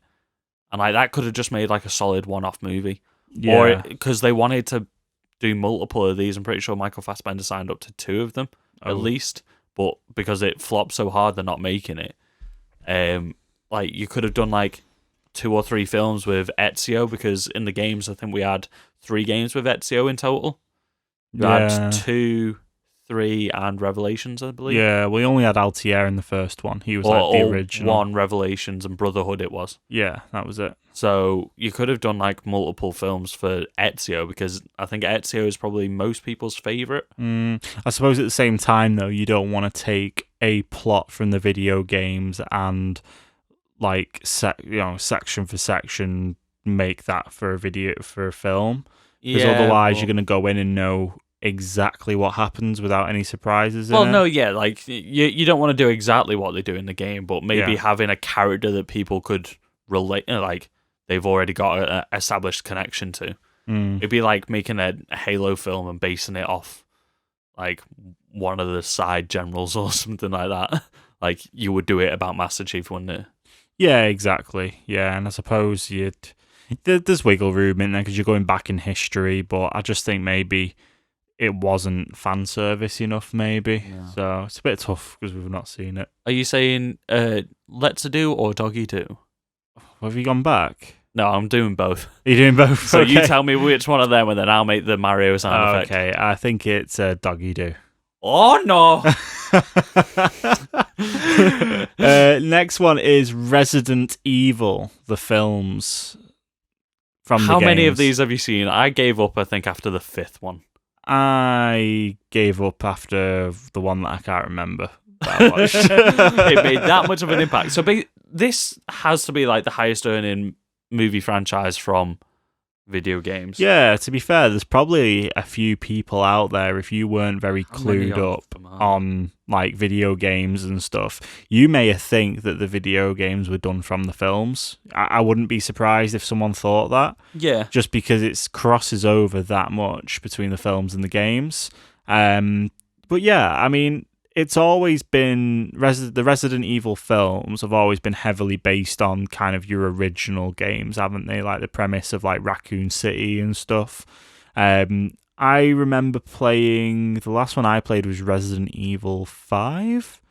and like that could have just made like a solid one-off movie. Yeah. Or because they wanted to do multiple of these, I'm pretty sure Michael Fassbender signed up to 2 of them at least, but because it flopped so hard, they're not making it. Like you could have done like 2 or 3 films with Ezio, because in the games I think we had 3 games with Ezio in total. We had 2, 3, and Revelations, I believe. Yeah, we only had Altair in the first one. He was like the original. 1 Revelations and Brotherhood it was. Yeah, that was it. So you could have done like multiple films for Ezio, because I think Ezio is probably most people's favourite. I suppose at the same time though, you don't want to take a plot from the video games and like section for section make that for a film, because otherwise you're going to go in and know exactly what happens without any surprises in it. Like you don't want to do exactly what they do in the game, but maybe having a character that people could relate, like they've already got an established connection to. It'd be like making a Halo film and basing it off like one of the side generals or something like that. Like you would do it about Master Chief, wouldn't it? Yeah, exactly. Yeah, and I suppose there's wiggle room in there because you're going back in history, but I just think maybe it wasn't fan service enough, maybe. Yeah. So it's a bit tough because we've not seen it. Are you saying Let's Do or Doggy Do? Have you gone back? No, I'm doing both. You're doing both? So you tell me which one of them, and then I'll make the Mario sound effect. Okay, I think it's Doggy Do. Oh, no! Next one is Resident Evil, the films from the games. How many of these have you seen? I gave up, I think, after the 5th one. I gave up after the one that I can't remember that I watched. It made that much of an impact. So this has to be like the highest earning movie franchise from video games. Yeah, to be fair, there's probably a few people out there, if you weren't very clued up on like video games and stuff, you may think that the video games were done from the films. I wouldn't be surprised if someone thought that. Yeah. Just because it crosses over that much between the films and the games. But yeah, I mean, it's always been the Resident Evil films have always been heavily based on kind of your original games, haven't they? Like the premise of like Raccoon City and stuff. I remember playing, the last one I played was Resident Evil 5,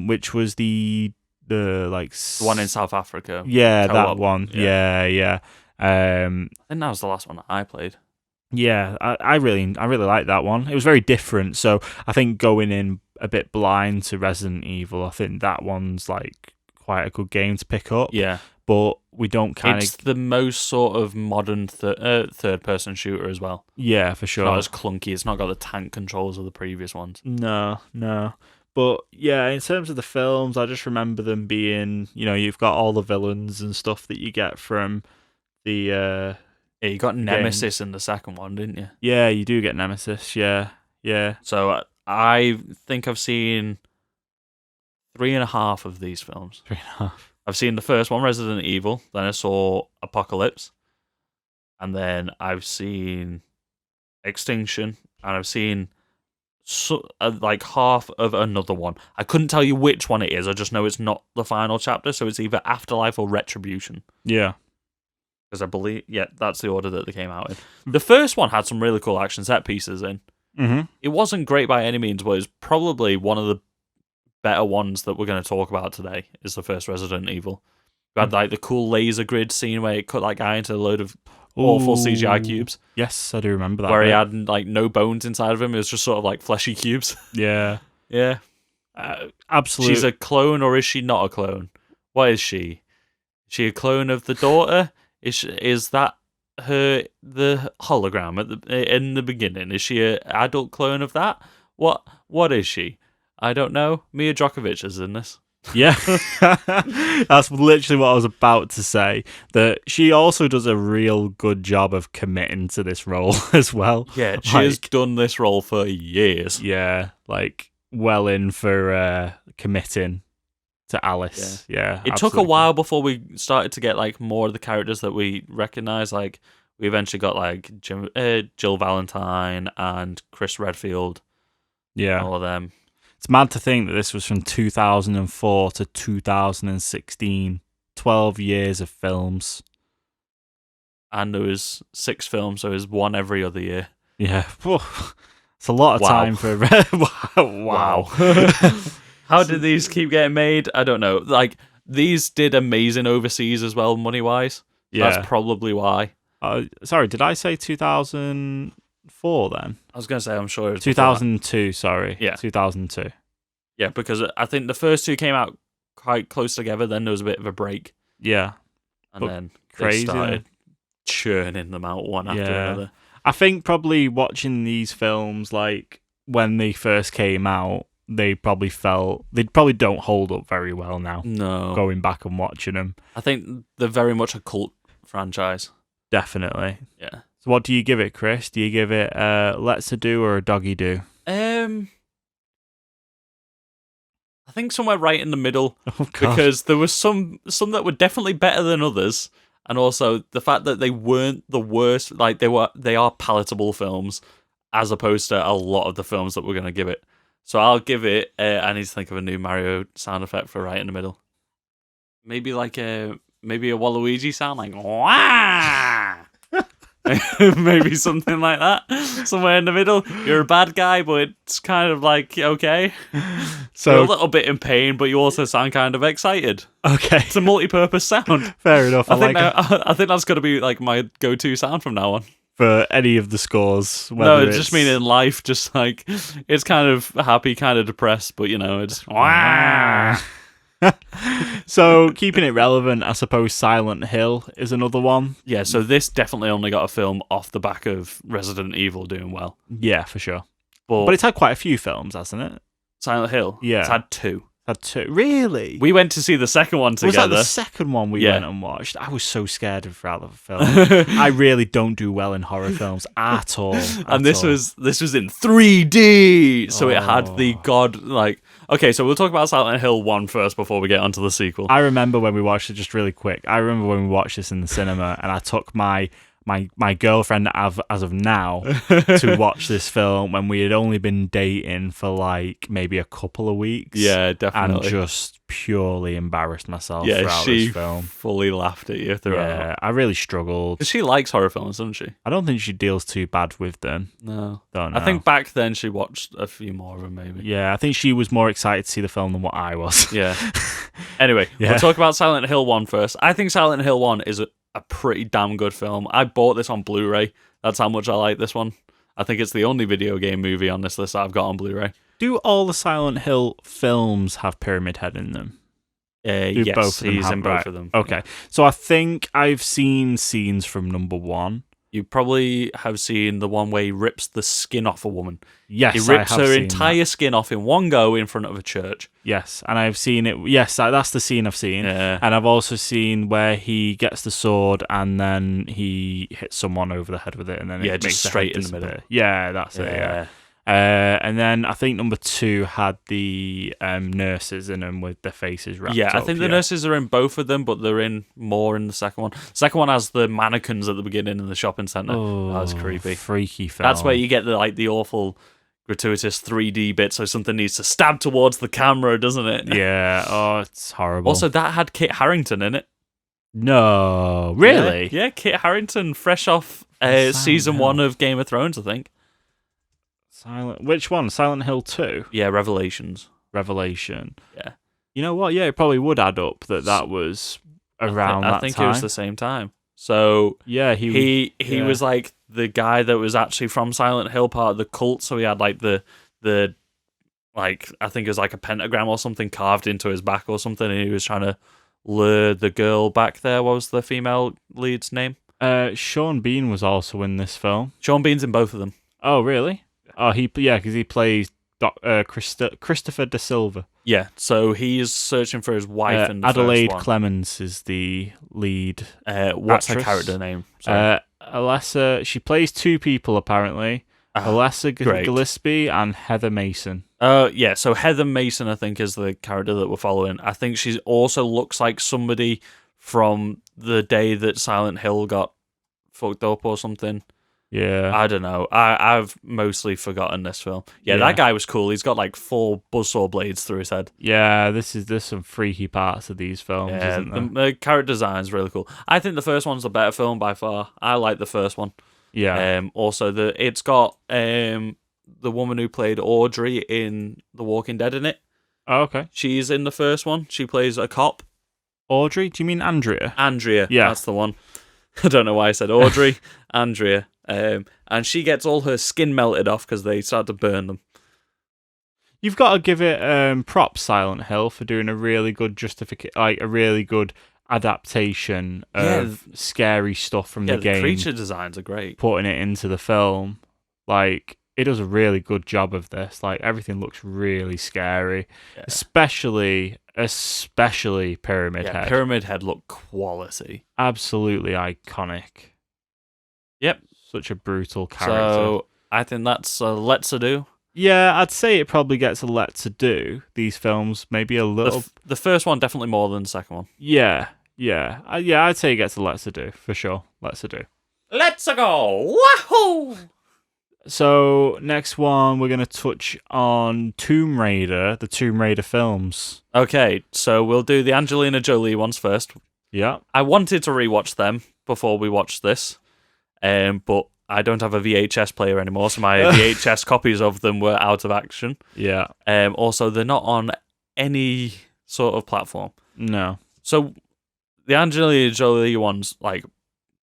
which was the one in South Africa. Yeah, that one. Yeah. I think that was the last one that I played. Yeah, I really liked that one. It was very different. So I think going in a bit blind to Resident Evil, I think that one's like quite a good game to pick up. Yeah. but we don't kind It's of. the most sort of modern third-person shooter as well. Yeah, for sure. Not as clunky. It's not got the tank controls of the previous ones. No. But yeah, in terms of the films, I just remember them being, you've got all the villains and stuff that you get from the. Yeah, you got Nemesis in the second one, didn't you? Yeah, you do get Nemesis. Yeah. So I think I've seen 3.5 of these films. 3.5. I've seen the first one, Resident Evil. Then I saw Apocalypse, and then I've seen Extinction, and I've seen like half of another one. I couldn't tell you which one it is. I just know it's not the final chapter, so it's either Afterlife or Retribution. Yeah. Because I believe, that's the order that they came out in. The first one had some really cool action set pieces in. Mm-hmm. It wasn't great by any means, but it's probably one of the better ones that we're going to talk about today. Is the first Resident Evil. You had like the cool laser grid scene where it cut that guy into a load of awful CGI cubes. Yes, I do remember that. Where he had like no bones inside of him. It was just sort of like fleshy cubes. Yeah. Yeah. Absolutely. She's a clone, or is she not a clone? What is she? Is she a clone of the daughter? Is that the hologram in the beginning? Is she an adult clone of that? What is she? I don't know. Mia Djokovic is in this. Yeah, that's literally what I was about to say. That she also does a real good job of committing to this role as well. Yeah, she has done this role for years. Yeah, like well in for committing to Alice. Yeah, it took a while before we started to get like more of the characters that we recognize. Like we eventually got like Jill Valentine and Chris Redfield. Yeah, all of them. It's mad to think that this was from 2004 to 2016. 12 years of films. And there was 6 films, so it was one every other year. Yeah. It's a lot of time for... Wow. How did these keep getting made? I don't know. Like, these did amazing overseas as well, money-wise. Yeah. That's probably why. Sorry, did I say 2004 then? I was going to say, I'm sure it was 2002, sorry. Yeah. 2002. Yeah, because I think the first 2 came out quite close together, then there was a bit of a break. Yeah. And then crazy, they started churning them out one after another. I think probably watching these films, like, when they first came out, they probably don't hold up very well now. No. Going back and watching them. I think they're very much a cult franchise. Definitely. Yeah. So what do you give it, Chris? Do you give it Let's a Do or a Doggy Do? I think somewhere right in the middle. Oh, God. Because there was some that were definitely better than others, and also the fact that they weren't the worst. Like they are palatable films, as opposed to a lot of the films that we're going to give it. So I'll give it. I need to think of a new Mario sound effect for right in the middle. Maybe like a Waluigi sound, like wah. Maybe something like that. Somewhere in the middle. You're a bad guy, but it's kind of like okay. So you're a little bit in pain, but you also sound kind of excited. Okay, it's a multi-purpose sound. Fair enough. I think that's going to be like my go-to sound from now on for any of the scores. No, it's just mean in life. Just like it's kind of happy, kind of depressed, but it's wah. So keeping it relevant, I suppose Silent Hill is another one. Yeah, so this definitely only got a film off the back of Resident Evil doing well. Yeah, for sure. But it's had quite a few films, hasn't it? Silent Hill? Yeah. It's had 2. Really? We went to see the second one together. Was that the second one we went and watched? I was so scared throughout the film. I really don't do well in horror films at all. This was in 3D, so it had the Okay, so we'll talk about Silent Hill 1 first before we get onto the sequel. I remember when we watched it, just really quick. I remember when we watched this in the cinema, and I took my girlfriend as of now to watch this film when we had only been dating for like maybe a couple of weeks. Yeah, definitely. And just purely embarrassed myself throughout this film. She fully laughed at you throughout. Yeah, I really struggled. She likes horror films, doesn't she? I don't think she deals too bad with them. No. Don't know. I think back then she watched a few more of them, maybe. Yeah, I think she was more excited to see the film than what I was. Yeah. Anyway, we'll talk about Silent Hill 1 first. I think Silent Hill 1 is a pretty damn good film. I bought this on Blu-ray. That's how much I like this one. I think it's the only video game movie on this list that I've got on Blu-ray. Do all the Silent Hill films have Pyramid Head in them? Yes, both of them he's have, in both right. of them. Okay, so I think I've seen scenes from number 1. You probably have seen the one where he rips the skin off a woman. Yes, he rips I have her seen entire skin off in one go in front of a church. Yes, and I've seen it. Yes, that's the scene I've seen. Yeah. And I've also seen where he gets the sword and then he hits someone over the head with it, and then it just makes the straight head in the middle. disappear. Yeah, that's it. Yeah. And then I think number 2 had the nurses in them with their faces wrapped up. I think the nurses are in both of them, but they're in more in the second one. The second one has the mannequins at the beginning in the shopping centre. Oh, That's creepy. Freaky film. That's where you get the awful gratuitous 3D bit, so something needs to stab towards the camera, doesn't it? Yeah. Oh, it's horrible. Also, that had Kit Harington in it. No, really? Yeah, Kit Harington, fresh off season 1 of Game of Thrones, I think. Which one? Silent Hill 2? Yeah, Revelations. Revelation. Yeah. You know what? Yeah, it probably would add up that was around that time. I think it was the same time. So yeah, he was like the guy that was actually from Silent Hill, part of the cult. So he had like the like, I think it was like a pentagram or something carved into his back or something, and he was trying to lure the girl back there. What was the female lead's name? Sean Bean was also in this film. Sean Bean's in both of them. Oh, really? Oh, because he plays Christopher De Silva. Yeah, so he's searching for his wife in the Adelaide first one. Clemens is the lead. What's her actress. character name? Sorry. Alessa. She plays 2 people apparently. Alessa Gillespie and Heather Mason. Yeah, so Heather Mason, I think, is the character that we're following. I think she also looks like somebody from the day that Silent Hill got fucked up or something. Yeah. I don't know. I've mostly forgotten this film. Yeah, that guy was cool. He's got like 4 buzzsaw blades through his head. Yeah, there's some freaky parts of these films, isn't there? The character design's really cool. I think the first one's the better film by far. I like the first one. Yeah. Also, it's got the woman who played Audrey in The Walking Dead in it. Oh, okay. She's in the first one. She plays a cop. Audrey? Do you mean Andrea? Andrea. Yeah. That's the one. I don't know why I said Audrey. Andrea. And she gets all her skin melted off because they start to burn them. You've got to give it props, Silent Hill, for doing a really good a really good adaptation of scary stuff from the game. The creature designs are great. Putting it into the film, like, it does a really good job of this. Like, everything looks really scary, especially Pyramid Head. Pyramid Head look quality. Absolutely iconic. Yep. Such a brutal character. So I think that's a let's do. Yeah, I'd say it probably gets a let's do. These films maybe a little. The first one definitely more than the second one. Yeah. I'd say it gets a let's do for sure. Let's do. Let's go! Wahoo! So next one, we're gonna touch on Tomb Raider, the Tomb Raider films. Okay, so we'll do the Angelina Jolie ones first. Yeah. I wanted to rewatch them before we watched this, but I don't have a VHS player anymore, so my VHS copies of them were out of action. Yeah. Also, they're not on any sort of platform. No. So the Angelina Jolie ones, like,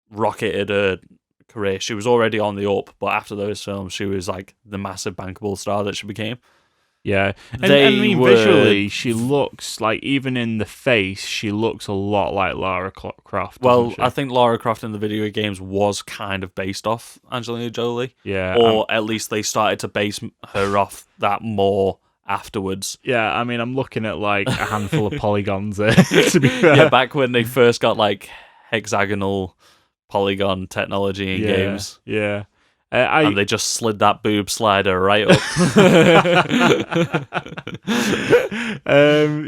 rocketed her career. She was already on the up, but after those films, she was like the massive bankable star that she became. Yeah, and I mean, visually, she looks like, even in the face, she looks a lot like Lara Croft. Well, I think Lara Croft in the video games was kind of based off Angelina Jolie. Yeah, or at least they started to base her off that more afterwards. Yeah, I mean, I'm looking at like a handful of polygons there, to be fair. Yeah, back when they first got like hexagonal polygon technology in games. Yeah. And they just slid that boob slider right up.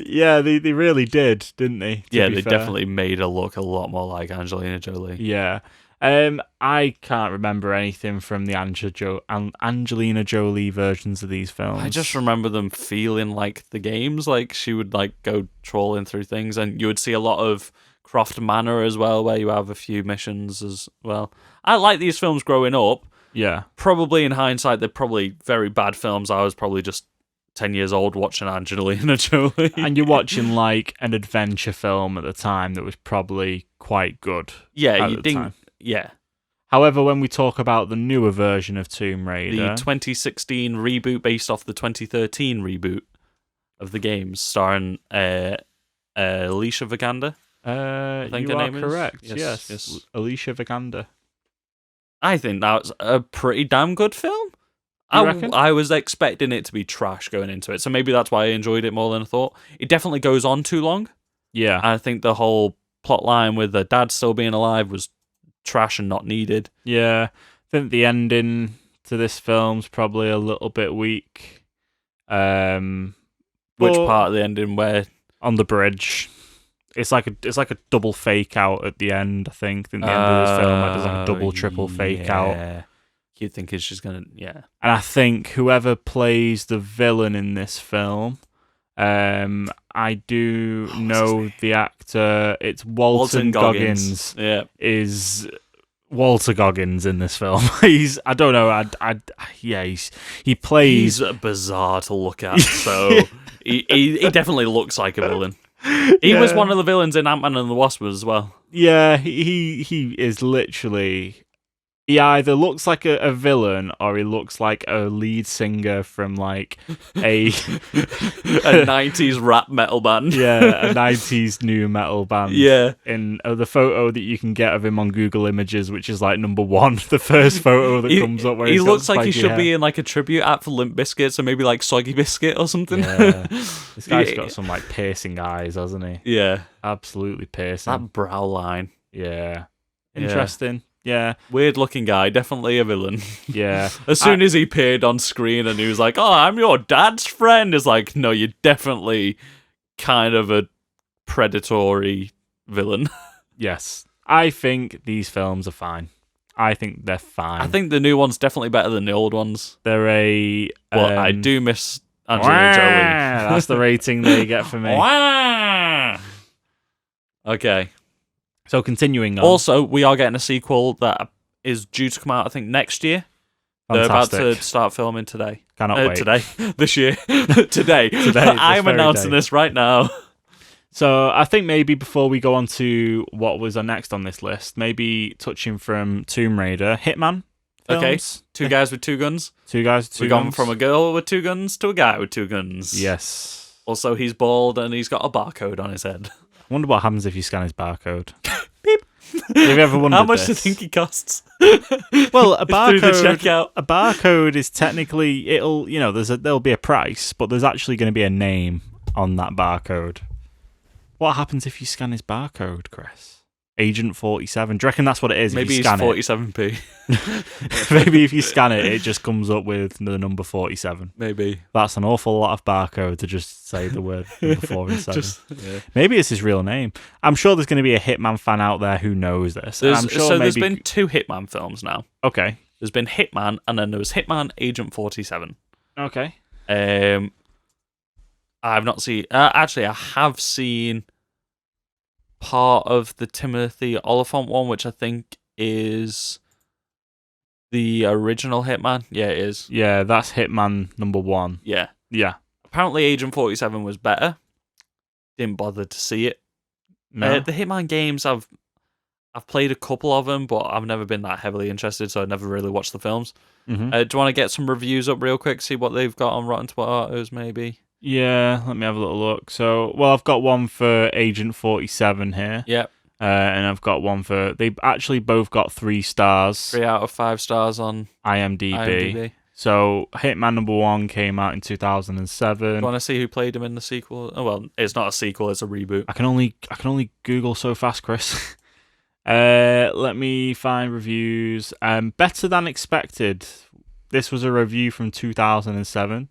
Yeah, they really did, didn't they? Yeah, they definitely made her look a lot more like Angelina Jolie. Yeah. I can't remember anything from the Angelina Jolie versions of these films. I just remember them feeling like the games. Like, she would like go trawling through things, and you would see a lot of Croft Manor as well, where you have a few missions as well. I like these films growing up. Yeah. Probably in hindsight, they're probably very bad films. I was probably just 10 years old watching Angelina Jolie. And you're watching like an adventure film at the time that was probably quite good. Yeah, you think. Yeah. However, when we talk about the newer version of Tomb Raider, the 2016 reboot based off the 2013 reboot of the games, starring Alicia Vikander. think You her are name correct. is. Yes. Alicia Vikander. I think that's a pretty damn good film. You reckon? I was expecting it to be trash going into it, so maybe that's why I enjoyed it more than I thought. It definitely goes on too long. Yeah. I think the whole plot line with the dad still being alive was trash and not needed. Yeah. I think the ending to this film's probably a little bit weak. Which But part of the ending where on the bridge. It's like a double fake out at the end, I think. In the end of this film, there's like a double, triple fake out. You'd think it's just gonna, And I think whoever plays the villain in this film, I do know the actor. It's Walton Goggins. Yeah, is Walter Goggins in this film. I don't know. He plays. He's bizarre to look at. So he definitely looks like a villain. He was one of the villains in Ant-Man and the Wasp as well. Yeah, he is literally. He either looks like a villain or he looks like a lead singer from like a 90s rap metal band. Yeah, a 90s new metal band. Yeah. In the photo that you can get of him on Google Images, which is like number one, the first photo that comes up where he looks like he spiky should hair. be in like a tribute act for Limp Bizkit, so maybe like Soggy Biscuit or something. Yeah. This guy's got some like piercing eyes, hasn't he? Yeah. Absolutely piercing. That brow line. Yeah. Interesting. Yeah. Weird looking guy, definitely a villain. Yeah. As soon as he appeared on screen and he was like, "Oh, I'm your dad's friend," it's like, no, you're definitely kind of a predatory villain. Yes. I think these films are fine. I think they're fine. I think the new one's definitely better than the old ones. They're a... But I do miss Angelina Jolie. That's the rating they get for me. Okay. So continuing on. Also, we are getting a sequel that is due to come out, I think, next year. Fantastic. They're about to start filming today. Cannot wait. Today. This year. Today. I'm announcing this right now. So I think maybe before we go on to what was next on this list, maybe touching from Tomb Raider, Hitman films. Okay, two guys with two guns. Two guys with two We've guns. gone from a girl with two guns to a guy with two guns. Yes. Also, he's bald and he's got a barcode on his head. I wonder what happens if you scan his barcode. Beep. Have you ever wondered How much do you this? think he costs? Well, a Through the barcode. checkout. A barcode is technically there'll be a price, but there's actually going to be a name on that barcode. What happens if you scan his barcode, Chris? Agent 47. Do you reckon that's what it is? Maybe if you he's scan 47p. Maybe if you scan it, it just comes up with the number 47. Maybe. That's an awful lot of barcode to just say the word number 4 and 7. Yeah. Maybe it's his real name. I'm sure there's going to be a Hitman fan out there who knows this. I'm sure there's been two Hitman films now. Okay. There's been Hitman, and then there was Hitman Agent 47. Okay. I've not seen... actually, I have seen part of the Timothy Oliphant one, which I think is the original Hitman. Yeah, it is. Yeah, that's Hitman number 1. Yeah. Yeah. Apparently Agent 47 was better. Didn't bother to see it. No. The Hitman games, I've played a couple of them, but I've never been that heavily interested, so I never really watched the films. Mm-hmm. Do you want to get some reviews up real quick, see what they've got on Rotten Tomatoes, maybe? Yeah, let me have a little look. So, well, I've got one for Agent 47 here. Yep. And I've got one for... They actually both got 3 stars. 3 out of 5 stars on IMDb. So, Hitman number 1 came out in 2007. Do you want to see who played him in the sequel? Oh, well, it's not a sequel, it's a reboot. I can only Google so fast, Chris. Let me find reviews. Better than expected. This was a review from 2007.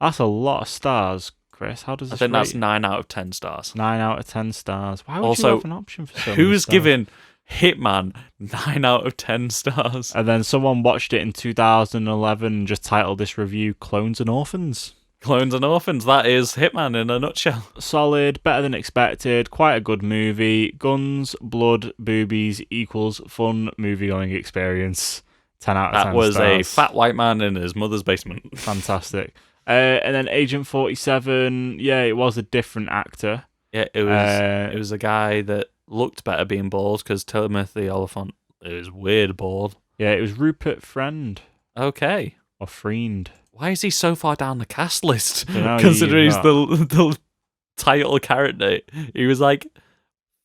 That's a lot of stars, Chris. How does this I think rate? that's 9 out of 10 stars. 9 out of 10 stars. Why would Also, you have an option for so many Who's stars? giving Hitman 9 out of 10 stars? And then someone watched it in 2011 and just titled this review Clones and Orphans. Clones and Orphans, that is Hitman in a nutshell. Solid, better than expected, quite a good movie. Guns, blood, boobies equals fun movie-going experience. 10 out of 10 That was stars. a fat white man in his mother's basement. Fantastic. And then Agent 47, yeah, it was a different actor. Yeah, it was a guy that looked better being bald because Timothy Oliphant is weird bald. Yeah, it was Rupert Friend. Okay. Or Friend. Why is he so far down the cast list? Dunno, Considering he's you've the title character. He was like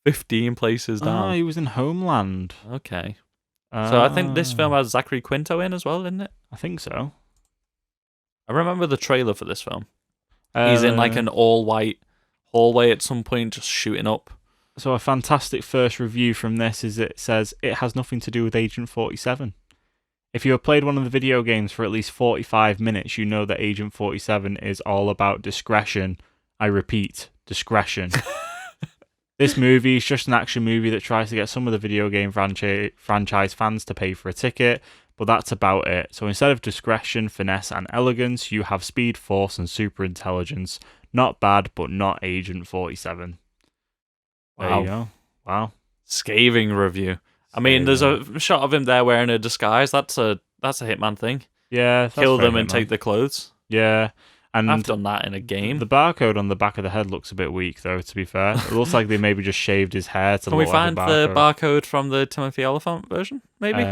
15 places Oh, down. he was in Homeland. Okay. So I think this film Ah, has Zachary Quinto in as well, didn't it? I think so. I remember the trailer for this film. He's in like an all-white hallway at some point, just shooting up. So a fantastic first review from this is it says it has nothing to do with Agent 47. If you have played one of the video games for at least 45 minutes, you know that Agent 47 is all about discretion. I repeat, discretion. This movie is just an action movie that tries to get some of the video game franchise fans to pay for a ticket, but that's about it. So instead of discretion, finesse, and elegance, you have speed, force, and super intelligence. Not bad, but not Agent 47. There Wow. you go. Wow. Scathing review. I mean, there's a shot of him there wearing a disguise. That's a Hitman thing. Yeah. That's Kill very them and Hitman. take their clothes. Yeah. And I've done that in a game. the barcode on the back of the head looks a bit weak, though, to be fair. It looks like they maybe just shaved his hair to Can we look find like a the barcode. barcode from the Timothy Oliphant version? Maybe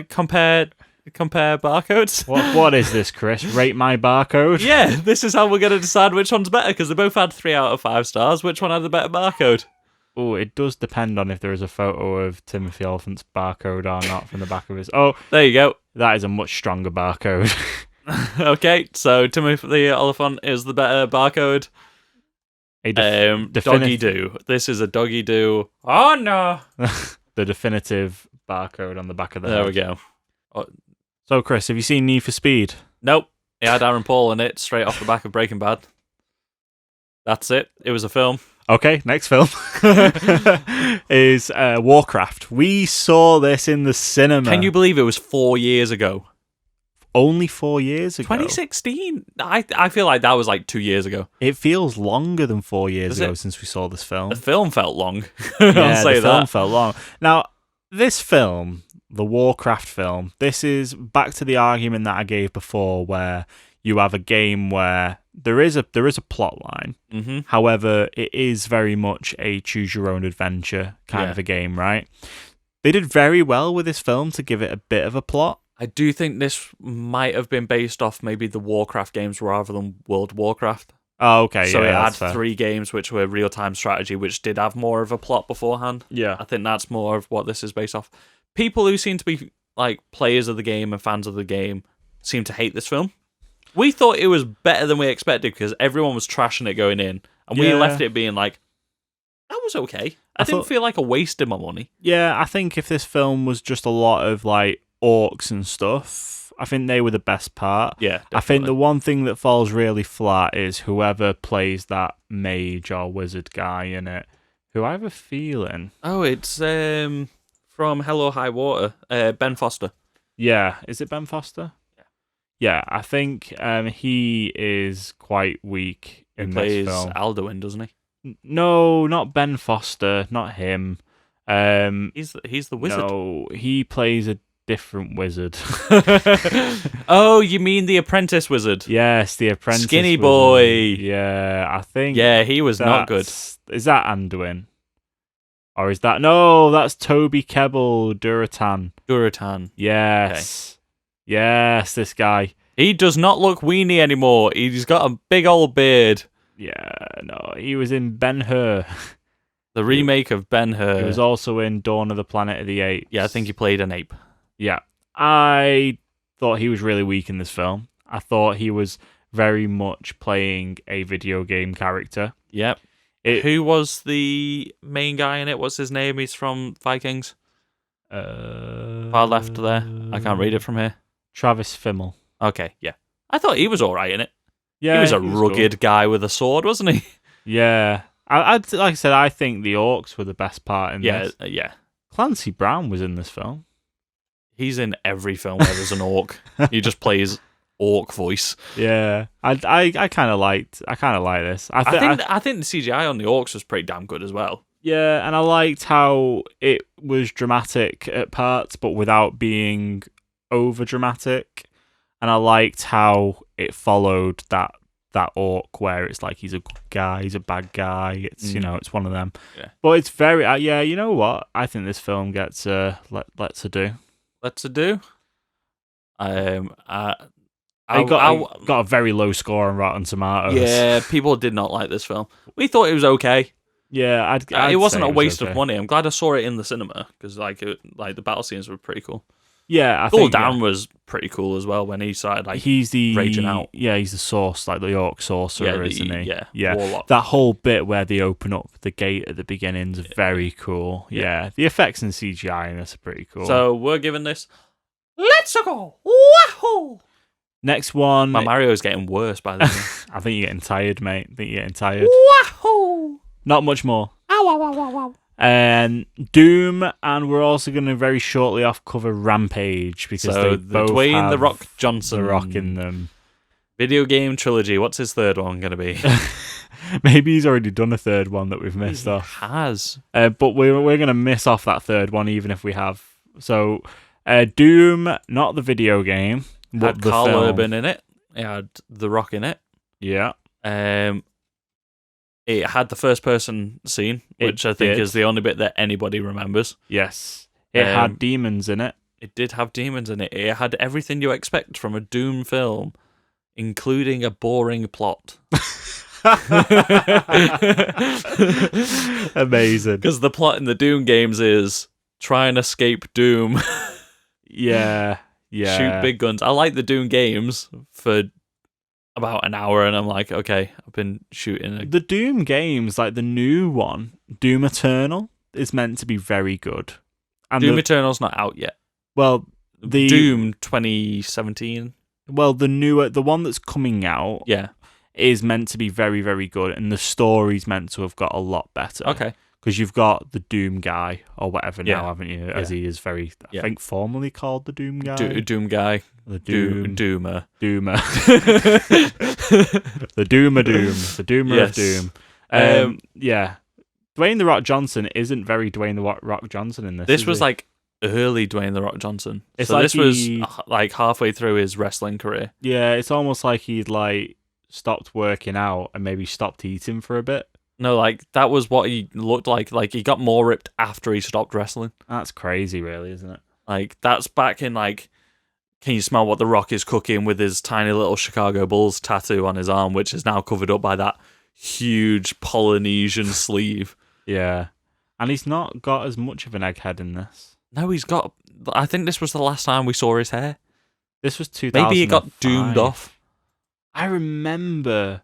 compare barcodes. What is this, Chris? Rate my barcode? Yeah, this is how we're going to decide which one's better because they both had 3 out of 5 stars. Which one had the better barcode? Oh, it does depend on if there is a photo of Timothy Oliphant's barcode or not from the back of his. Oh, There you go. that is a much stronger barcode. Okay, so Timothy Oliphant is the better barcode. Doggy do. This is a doggy do. Oh no! The definitive barcode on the back of the There head. we go. So, Chris, have you seen Need for Speed? Nope. It had Aaron Paul in it, straight off the back of Breaking Bad. That's it. It was a film. Okay, next film is Warcraft. We saw this in the cinema. Can you believe it was 4 years ago? Only 4 years ago. 2016? I feel like that was like 2 years ago. It feels longer than 4 years Does ago it? since we saw this film. The film felt long. Yeah, I'll say the film that. felt long. Now, this film, the Warcraft film, this is back to the argument that I gave before, where you have a game where there is a plot line. Mm-hmm. However, it is very much a choose your own adventure kind of a game, right? They did very well with this film to give it a bit of a plot. I do think this might have been based off maybe the Warcraft games rather than World of Warcraft. Oh, okay. So yeah, it had that's fair. 3 games which were real-time strategy, which did have more of a plot beforehand. Yeah. I think that's more of what this is based off. People who seem to be like players of the game and fans of the game seem to hate this film. We thought it was better than we expected because everyone was trashing it going in, and we left it being like, that was okay. I didn't feel like I wasted my money. Yeah, I think if this film was just a lot of like orcs and stuff, I think they were the best part. Yeah, definitely. I think the one thing that falls really flat is whoever plays that mage or wizard guy in it. Who I have a feeling. Oh, it's from Hell or High Water, Ben Foster. Yeah, is it Ben Foster? Yeah, I think he is quite weak He in plays this film. Alduin, doesn't he? No, not Ben Foster, not him. He's the wizard. No, he plays a different wizard. Oh, you mean the apprentice wizard? Yes, the apprentice. Skinny wizard. boy. Yeah, I think. Yeah, he was not good. Is that Anduin? Or is that no? That's Toby Kebbell Duratan. Duratan. Yes, yes, this guy. He does not look weenie anymore. He's got a big old beard. Yeah, no, he was in Ben-Hur. The remake of Ben-Hur. He was also in Dawn of the Planet of the Apes. Yeah, I think he played an ape. Yeah, I thought he was really weak in this film. I thought he was very much playing a video game character. Yep. Who was the main guy in it? What's his name? He's from Vikings. Far left there. I can't read it from here. Travis Fimmel. Okay, yeah. I thought he was all right in it. Yeah, he was a rugged guy with a sword, wasn't he? Yeah. Like I said, I think the orcs were the best part in this. Yeah. Clancy Brown was in this film. He's in every film where there's an orc. He just plays orc voice. Yeah, I kind of liked this. I think the CGI on the orcs was pretty damn good as well. Yeah, and I liked how it was dramatic at parts, but without being over dramatic. And I liked how it followed that orc where it's like he's a good guy, he's a bad guy. It's it's one of them. Yeah. But it's very you know what? I think this film gets let's a do. Let's do. I It got a very low score on Rotten Tomatoes. Yeah, people did not like this film. We thought it was okay. Yeah, it wasn't say a waste okay. of money. I'm glad I saw it in the cinema because the battle scenes were pretty cool. Yeah, I Thor think Down was pretty cool as well when he started he's the raging out. Yeah, he's the source, like the Orc sorcerer, isn't he? Yeah. Warlock. That whole bit where they open up the gate at the beginning is very cool. Yeah, the effects and CGI in this are pretty cool. So we're giving this. Let's go! Wahoo! Next one. My Mario's getting worse by the way. I think you're getting tired, mate. I think you're getting tired. Wahoo! Not much more. Ow, ow, ow, ow, ow. And Doom, and we're also going to very shortly off cover Rampage because they both Dwayne have The Rock Johnson The Rock in them. Video game trilogy. What's his third one going to be? Maybe he's already done a third one that we've missed off. Has. But we're going to miss off that third one even if we have. So Doom, not the video game, but Had the Carl film. Urban in it. It had The Rock in it. Yeah. It had the first person scene, which I think is the only bit that anybody remembers. Yes. It had demons in it. It did have demons in it. It had everything you expect from a Doom film, including a boring plot. Amazing. Because the plot in the Doom games is try and escape Doom. Yeah. Shoot big guns. I like the Doom games for about an hour, and I'm like, okay, I've been shooting. The Doom games, like the new one, Doom Eternal, is meant to be very good. And Doom Eternal's not out yet. Well, the Doom 2017. Well, the one that's coming out, is meant to be very, very good, and the story's meant to have got a lot better. Okay. Because you've got the Doom guy or whatever now, haven't you? As he is I think, formally called the Doom guy. Doom guy. The Doomer. Doomer. The Doomer Doom. The Doomer of Doom. Yeah. Dwayne The Rock Johnson isn't very Dwayne The Rock Johnson in this. This was like early Dwayne The Rock Johnson. It's so like this was like halfway through his wrestling career. Yeah, it's almost like he'd like stopped working out and maybe stopped eating for a bit. No, like that was what he looked like. Like he got more ripped after he stopped wrestling. That's crazy, really, isn't it? Like that's back in like, can you smell what The Rock is cooking with his tiny little Chicago Bulls tattoo on his arm, which is now covered up by that huge Polynesian sleeve. Yeah, and he's not got as much of an egghead in this. No, he's got. I think this was the last time we saw his hair. This was 2005. Maybe he got doomed off. I remember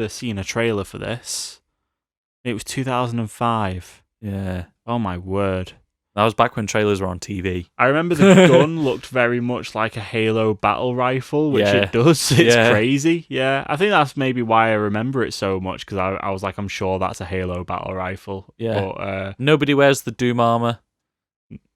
seeing a trailer for this. It was 2005. Yeah. Oh my word. That was back when trailers were on TV. I remember the gun looked very much like a Halo battle rifle, which it does. It's crazy. Yeah. I think that's maybe why I remember it so much, because I was like, I'm sure that's a Halo battle rifle. Yeah. But, nobody wears the Doom armor.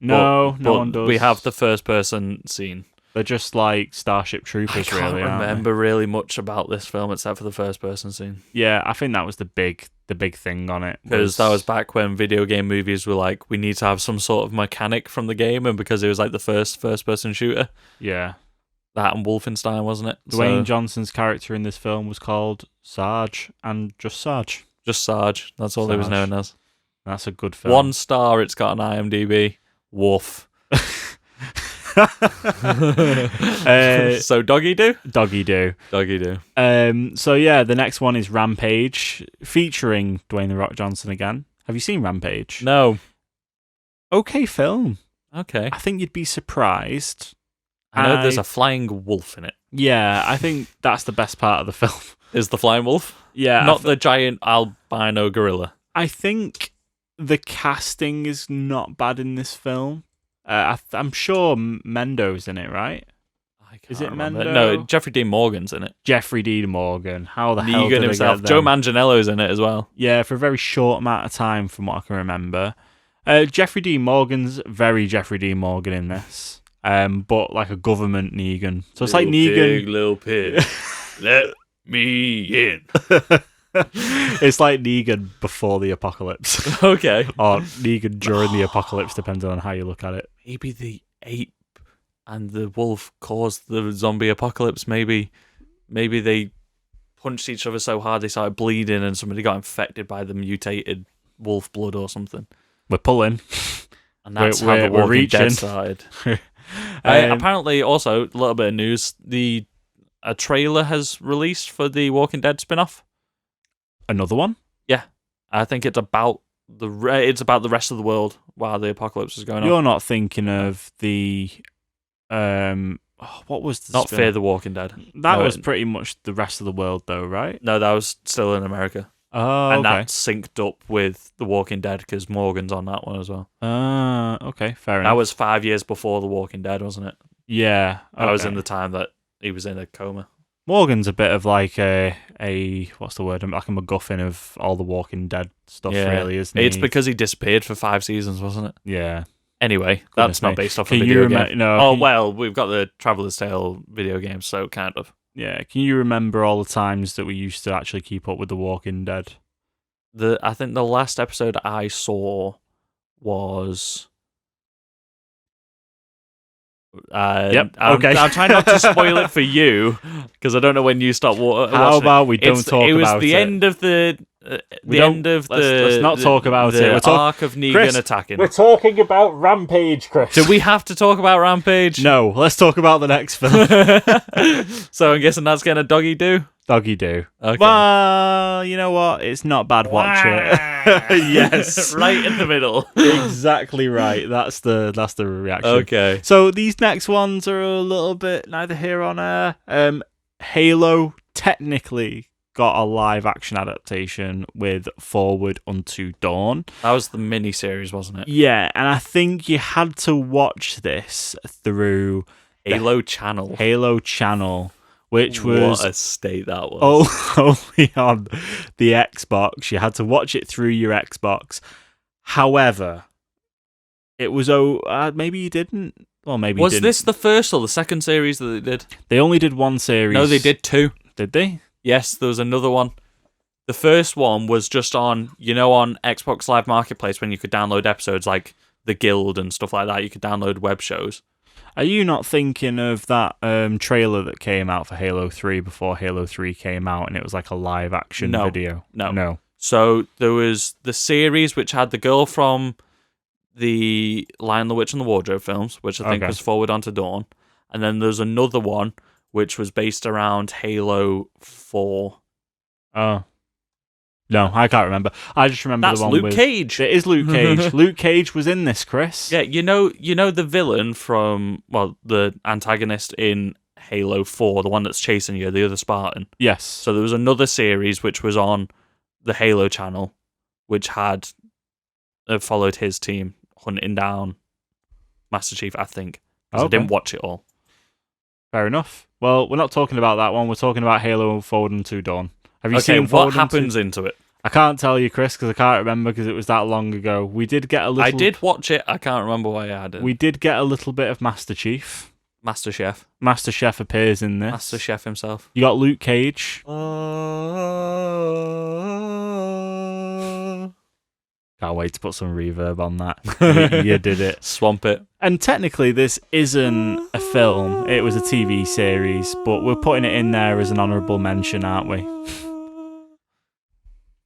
No one does. We have the first person scene. They're just like Starship Troopers, really. I can't remember really much about this film except for the first person scene. Yeah, I think that was the big thing on it. Because that was back when video game movies were like, we need to have some sort of mechanic from the game, and because it was like the first person shooter. Yeah. That and Wolfenstein, wasn't it? Dwayne Johnson's character in this film was called Sarge, and just Sarge. Just Sarge. That's all he was known as. That's a good film. 1 star, it's got an IMDb. Woof. So Doggy Do? Doggy Do. So yeah, the next one is Rampage, featuring Dwayne The Rock Johnson again. Have you seen Rampage? No. Okay film. Okay. I think you'd be surprised. I know there's a flying wolf in it. Yeah, I think that's the best part of the film. Is the flying wolf? Yeah. Not the giant albino gorilla. I think the casting is not bad in this film. I'm sure Mendo's in it, right? Is it remember. Mendo? No, Jeffrey Dean Morgan's in it. Jeffrey Dean Morgan. How the hell did Negan himself. Get Joe them? Manganiello's in it as well. Yeah, for a very short amount of time, from what I can remember. Jeffrey Dean Morgan's very Jeffrey Dean Morgan in this, but like a government Negan. So it's like Negan. Little pig, let me in. It's like Negan before the apocalypse. Okay. Or Negan during the apocalypse, depending on how you look at it. Maybe the ape and the wolf caused the zombie apocalypse. Maybe they punched each other so hard they started bleeding and somebody got infected by the mutated wolf blood or something. We're pulling. And that's how the Walking Dead started. Apparently, also a little bit of news: a trailer has released for the Walking Dead spin-off. Another one? Yeah, I think it's about the rest of the world while the apocalypse is going on. You're not thinking of the what was the Not spin-off? Fear the Walking Dead. That was pretty much the rest of the world, though, right? No, that was still in America. Oh, and okay. that's synced up with The Walking Dead because Morgan's on that one as well. Okay, fair enough. That was 5 years before The Walking Dead, wasn't it? Yeah. That was okay. in the time that he was in a coma. Morgan's a bit of like a what's the word? Like a MacGuffin of all the Walking Dead stuff, really, isn't he? It's because he disappeared for 5 seasons, wasn't it? Yeah. Anyway, that's not based off a Can you video game. No. Oh, well, we've got the Traveler's Tale video game, so kind of. Yeah. Can you remember all the times that we used to actually keep up with The Walking Dead? I think the last episode I saw was... Yep. Okay. I'm trying not to spoil it for you because I don't know when you stop watching. How about we don't talk about it? It was the end of the... Let's not talk about it. We're arc of Negan Chris, attacking. We're talking about Rampage, Chris. Do we have to talk about Rampage? No, let's talk about the next film. So I'm guessing that's getting a doggy do? Doggy do. Okay. Well, you know what? It's not bad. Watch it. Yes. Right in the middle. Exactly right. That's the reaction. Okay. So these next ones are a little bit neither here nor there. Halo technically got a live action adaptation with Forward Unto Dawn. That was the mini-series, wasn't it? Yeah, and I think you had to watch this through Halo Channel. Halo Channel, which was... What a state that was. Only on the Xbox. You had to watch it through your Xbox. However, it was... maybe you didn't. Well, maybe you didn't. Was this the first or the second series that they did? They only did one series. No, they did 2. Did they? Yes, there was another one. The first one was just on Xbox Live Marketplace when you could download episodes like The Guild and stuff like that. You could download web shows. Are you not thinking of that trailer that came out for Halo 3 before Halo 3 came out and it was like a live action video? No. So there was the series which had the girl from the Lion, the Witch and the Wardrobe films, which I think was Forward Onto Dawn. And then there's another one which was based around Halo 4. Oh. No, I can't remember. I just remember That's the one Luke with... Cage. It is Luke Cage. Luke Cage was in this, Chris. Yeah, you know the villain from, the antagonist in Halo 4, the one that's chasing you, the other Spartan. Yes. So there was another series which was on the Halo channel, which had followed his team hunting down Master Chief, I think. Because I didn't watch it all. Fair enough. Well, we're not talking about that one. We're talking about Halo Forward Unto Dawn. Have you seen what happens into it? I can't tell you, Chris, because I can't remember because it was that long ago. We did get a little... I did watch it. I can't remember why I had it. We did get a little bit of Master Chief. Master Chef. Master Chef appears in this. Master Chef himself. You got Luke Cage. Can't wait to put some reverb on that. You did it. Swamp it. And technically, this isn't a film. It was a TV series, but we're putting it in there as an honourable mention, aren't we?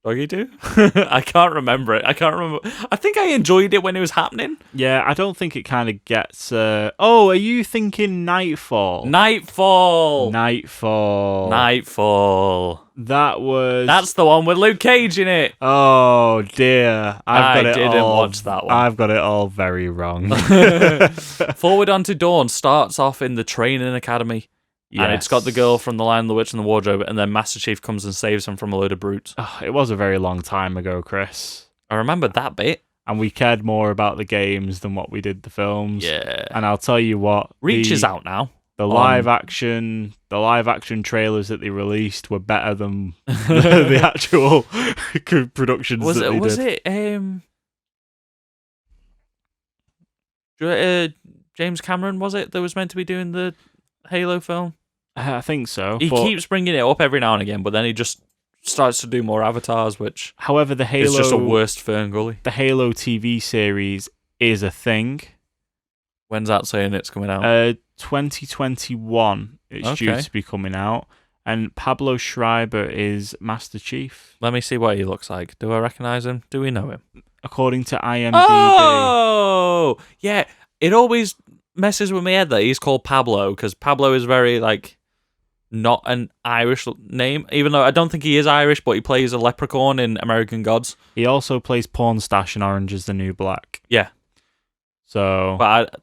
Doggy do? I can't remember it. I think I enjoyed it when it was happening. Yeah, I don't think it kind of gets... Oh, are you thinking Nightfall? Nightfall. That's the one with Luke Cage in it. Oh, dear. I didn't watch that one. I've got it all very wrong. Forward Onto Dawn starts off in the training academy. Yes. And it's got the girl from The Lion, the Witch and the Wardrobe, and then Master Chief comes and saves him from a load of brutes. Oh, it was a very long time ago, Chris. I remember that bit. And we cared more about the games than what we did the films. Yeah. And I'll tell you what. Reach is out now. The live action trailers that they released were better than the actual productions that they did. Was it James Cameron, was it, that was meant to be doing the Halo film? I think so. He keeps bringing it up every now and again, but then he just starts to do more avatars, which however, the Halo... It's just a worst Fern Gully. The Halo TV series is a thing. When's that saying it's coming out? 2021 it's due to be coming out. And Pablo Schreiber is Master Chief. Let me see what he looks like. Do I recognise him? Do we know him? According to IMDb. Oh! Yeah, it always messes with my head that he's called Pablo, because Pablo is very, like, not an Irish name, even though I don't think he is Irish, but he plays a leprechaun in American Gods. He also plays Porn Stash in Orange is the New Black. Yeah. So... But,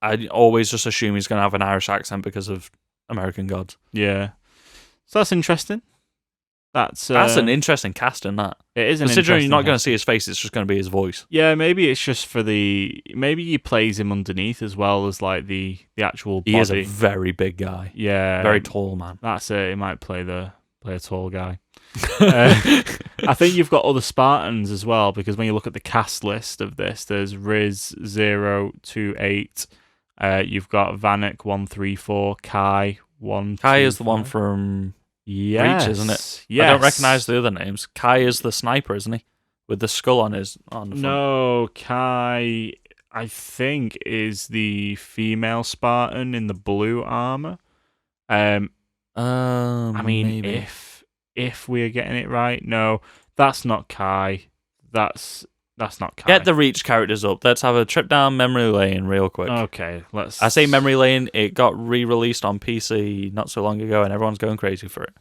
I always just assume he's going to have an Irish accent because of American Gods. Yeah. So that's interesting. That's an interesting casting, that. It is an Considering interesting you're not going to casting. see his face, it's just going to be his voice. Yeah, maybe it's just for maybe he plays him underneath as well as like the actual body. He is a very big guy. Yeah. Very tall man. That's it. He might play a tall guy. I think you've got other Spartans as well, because when you look at the cast list of this, there's Riz 028. You've got Vanek 134, Kai 1. Kai is the one from Reach, isn't it? Yes. I don't recognise the other names. Kai is the sniper, isn't he? With the skull on the front. No, Kai, I think, is the female Spartan in the blue armor. I mean, maybe. if we are getting it right, no, that's not Kai. That's not Kai. Get the Reach characters up. Let's have a trip down memory lane real quick. Okay, let's. I say memory lane. It got re-released on PC not so long ago, and everyone's going crazy for it.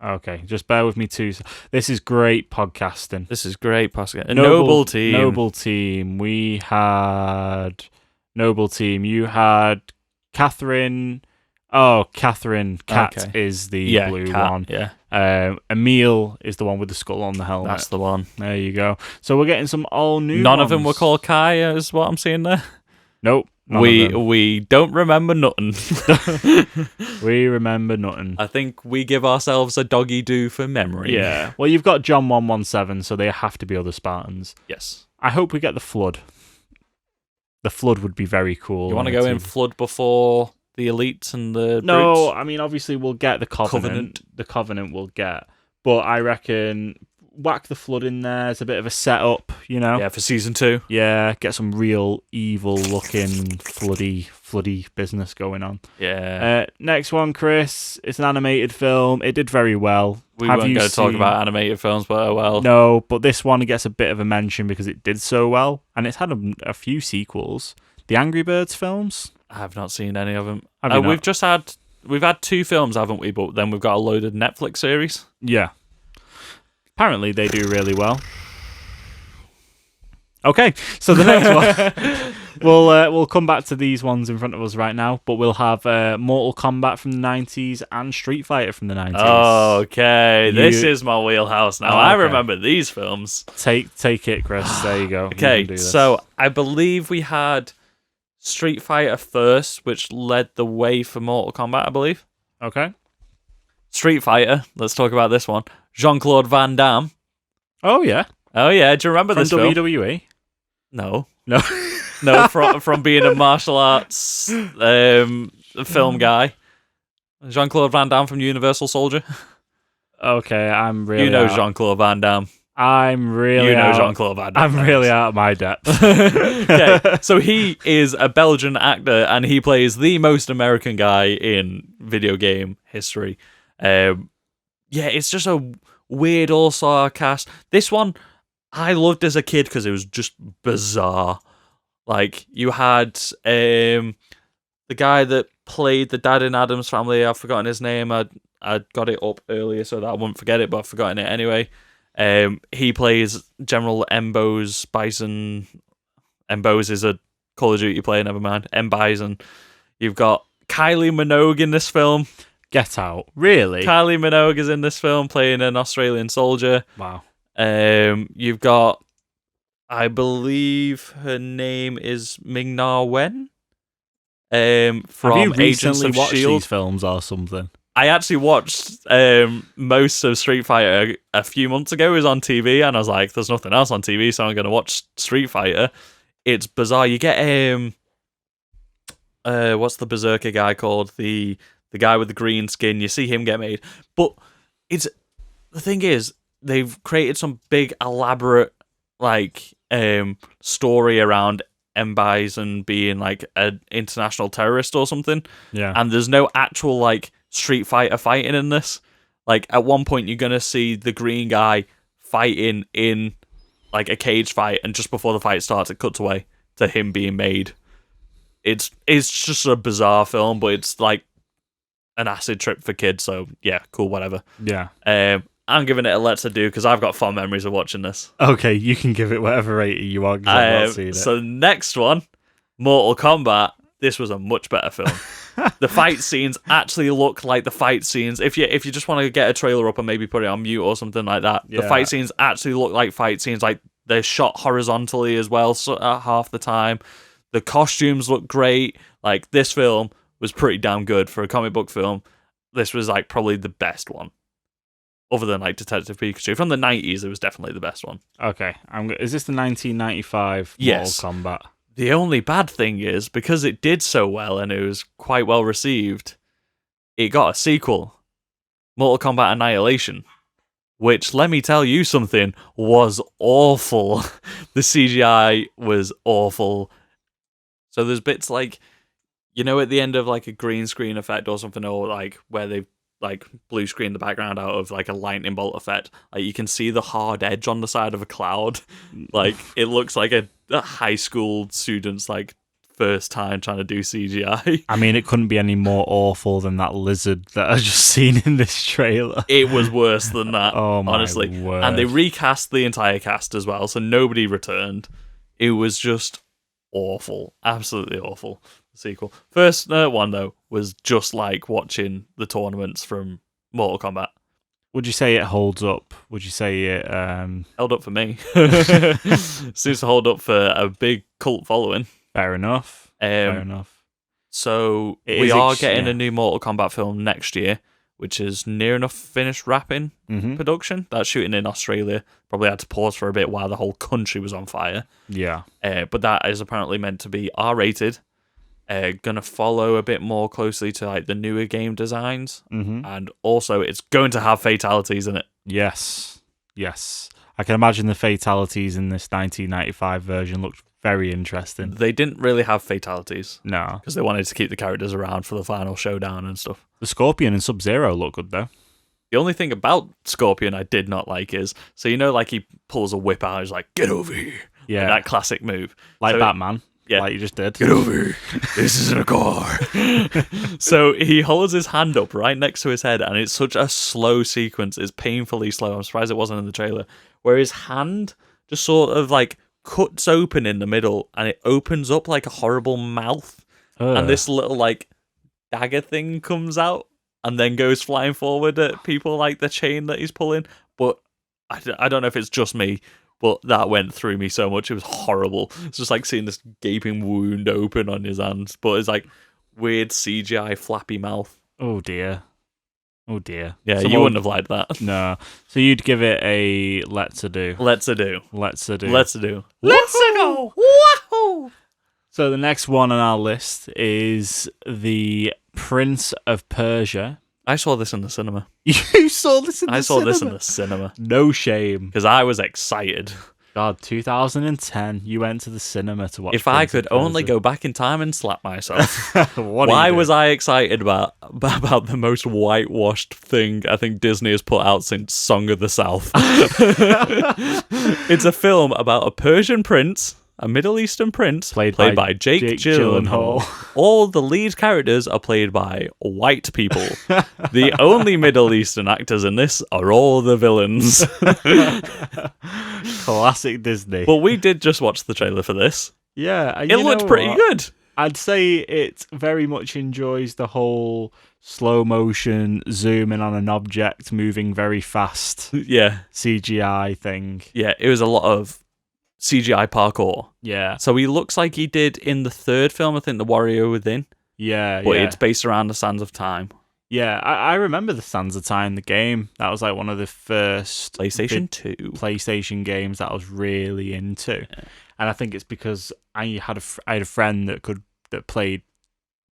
Okay, just bear with me too. This is great podcasting. This is great podcasting. Noble team. Noble team. We had Noble team. You had Catherine. Oh, Catherine. Cat Okay. is the blue Cat, one. Yeah, Emil is the one with the skull on the helmet. that's the one. There you go. So we're getting some all new. None of them ones. were called Kai, is what I'm seeing there. Nope. none of them. We don't remember nothing. We remember nothing. I think we give ourselves a doggy do for memory. Yeah. Well, you've got John 117, so they have to be other Spartans. Yes. I hope we get the Flood. The Flood would be very cool. You want to go in Flood before the Elites and the No, Brutes? I mean, obviously we'll get the Covenant. Covenant. The Covenant we'll get. But I reckon whack the Flood in there as a bit of a setup, you know? Yeah, for season 2. Yeah, get some real evil-looking floody business going on. Yeah. Next one, Chris. It's an animated film. It did very well. We weren't going to talk about animated films, but oh well. No, but this one gets a bit of a mention because it did so well, and it's had a few sequels. The Angry Birds films. I've not seen any of them. Have you not? We've had 2 films, haven't we? But then we've got a load of Netflix series. Yeah. Apparently they do really well. Okay, so the next one, we'll come back to these ones in front of us right now, but we'll have Mortal Kombat from the 90s and Street Fighter from the 90s. Okay, this is my wheelhouse now. I remember these films. Take it, Chris. There you go. Okay, so I believe we had Street Fighter first, which led the way for Mortal Kombat, I believe. Okay. Street Fighter, let's talk about this one. Jean-Claude Van Damme. Oh, yeah. Oh, yeah, do you remember From this film? WWE? No. No. No, from being a martial arts film guy. Jean-Claude Van Damme from Universal Soldier. Okay, I'm really You know out. Jean-Claude Van Damme. I'm really You know out. Jean-Claude Van Damme. I'm really out of my depth. Okay, so he is a Belgian actor, and he plays the most American guy in video game history. Yeah, it's just a weird all-star cast. This one, I loved as a kid because it was just bizarre. Like, you had the guy that played the dad in Addams Family. I've forgotten his name. I got it up earlier so that I wouldn't forget it, but I've forgotten it anyway. He plays General Mbose Bison. Mbose is a Call of Duty player, never mind. M. Bison. You've got Kylie Minogue in this film. Get Out. Really? Kylie Minogue is in this film playing an Australian soldier. Wow. You've got, I believe her name is Ming-Na Wen. From Have you Agents recently of watched S.H.I.E.L.D. these films or something? I actually watched most of Street Fighter a few months ago. It was on TV, and I was like, there's nothing else on TV, so I'm going to watch Street Fighter. It's bizarre. You get, what's the Berserker guy called? The guy with the green skin. You see him get made. But the thing is, they've created some big, elaborate, like, story around M. Bison being, like, an international terrorist or something. Yeah. And there's no actual, like, Street Fighter fighting in this. Like, at one point, you're going to see the green guy fighting in, like, a cage fight, and just before the fight starts, it cuts away to him being made. It's just a bizarre film, but it's like an acid trip for kids. So yeah, cool, whatever. Yeah. I'm giving it a let's do because I've got fond memories of watching this. Okay, you can give it whatever rating you want. 'Cause I've not seen it. So the next one, Mortal Kombat. This was a much better film. The fight scenes actually look like the fight scenes. If you just want to get a trailer up and maybe put it on mute or something like that, the fight scenes actually look like fight scenes. Like they're shot horizontally as well, so half the time. The costumes look great. Like this film was pretty damn good for a comic book film. This was like probably the best one, other than like Detective Pikachu from the 90s. It was definitely the best one. Okay, is this the 1995 Yes. Mortal Kombat? The only bad thing is, because it did so well and it was quite well received, it got a sequel, Mortal Kombat Annihilation, which, let me tell you something, was awful. The CGI was awful. So there's bits like, at the end of like a green screen effect or something, or like where they've like blue screen the background out of like a lightning bolt effect, like you can see the hard edge on the side of a cloud. Like it looks like a high school student's like first time trying to do CGI. I mean, it couldn't be any more awful than that lizard that I just seen in this trailer. It was worse than that. Oh my honestly. word. And they recast the entire cast as well, so nobody returned. It was just awful, absolutely awful. Sequel. First one though was just like watching the tournaments from Mortal Kombat. Would you say it holds up? Would you say it held up for me? Seems to hold up for a big cult following. Fair enough. Fair enough. So we are getting a new Mortal Kombat film next year, which is near enough finished wrapping production. That's shooting in Australia. Probably had to pause for a bit while the whole country was on fire. Yeah. But that is apparently meant to be R-rated. Gonna follow a bit more closely to like the newer game designs, and also it's going to have fatalities in it. Yes, I can imagine the fatalities in this 1995 version looked very interesting. They didn't really have fatalities, no, because they wanted to keep the characters around for the final showdown and stuff. The Scorpion and Sub-Zero look good though. The only thing about Scorpion I did not like is, like he pulls a whip out, he's like, "Get over here!" Yeah, like that classic move, like Batman. Yeah, like you just did. Get over here. This isn't a car. So he holds his hand up right next to his head, and it's such a slow sequence. It's painfully slow. I'm surprised it wasn't in the trailer. Where his hand just sort of like cuts open in the middle, and it opens up like a horrible mouth. And this little like dagger thing comes out, and then goes flying forward at people like the chain that he's pulling. But I don't know if it's just me, but that went through me so much. It was horrible. It's just like seeing this gaping wound open on his hands. But it's like weird CGI flappy mouth. Oh dear. Yeah, so you wouldn't have liked that. No. So you'd give it a let's do. Let's do. Wahoo! So the next one on our list is The Prince of Persia. I saw this in the cinema. You saw this in the cinema? I saw this in the cinema. No shame. Because I was excited. God, 2010, you went to the cinema to watch If Prince I of could Persia. only go back in time and slap myself. Why was I excited about the most whitewashed thing I think Disney has put out since Song of the South? It's a film about a Persian prince, a Middle Eastern prince, played by Jake Gyllenhaal. All the lead characters are played by white people. The only Middle Eastern actors in this are all the villains. Classic Disney. But we did just watch the trailer for this. Yeah. It looked pretty good. I'd say it very much enjoys the whole slow motion, zoom in on an object, moving very fast. Yeah. CGI thing. Yeah, it was a lot of CGI parkour. Yeah. So he looks like he did in the third film, I think, The Warrior Within. Yeah, but it's based around the Sands of Time. Yeah, I remember the Sands of Time, the game. That was like one of the first PlayStation 2 PlayStation games that I was really into. Yeah. And I think it's because I had a friend that played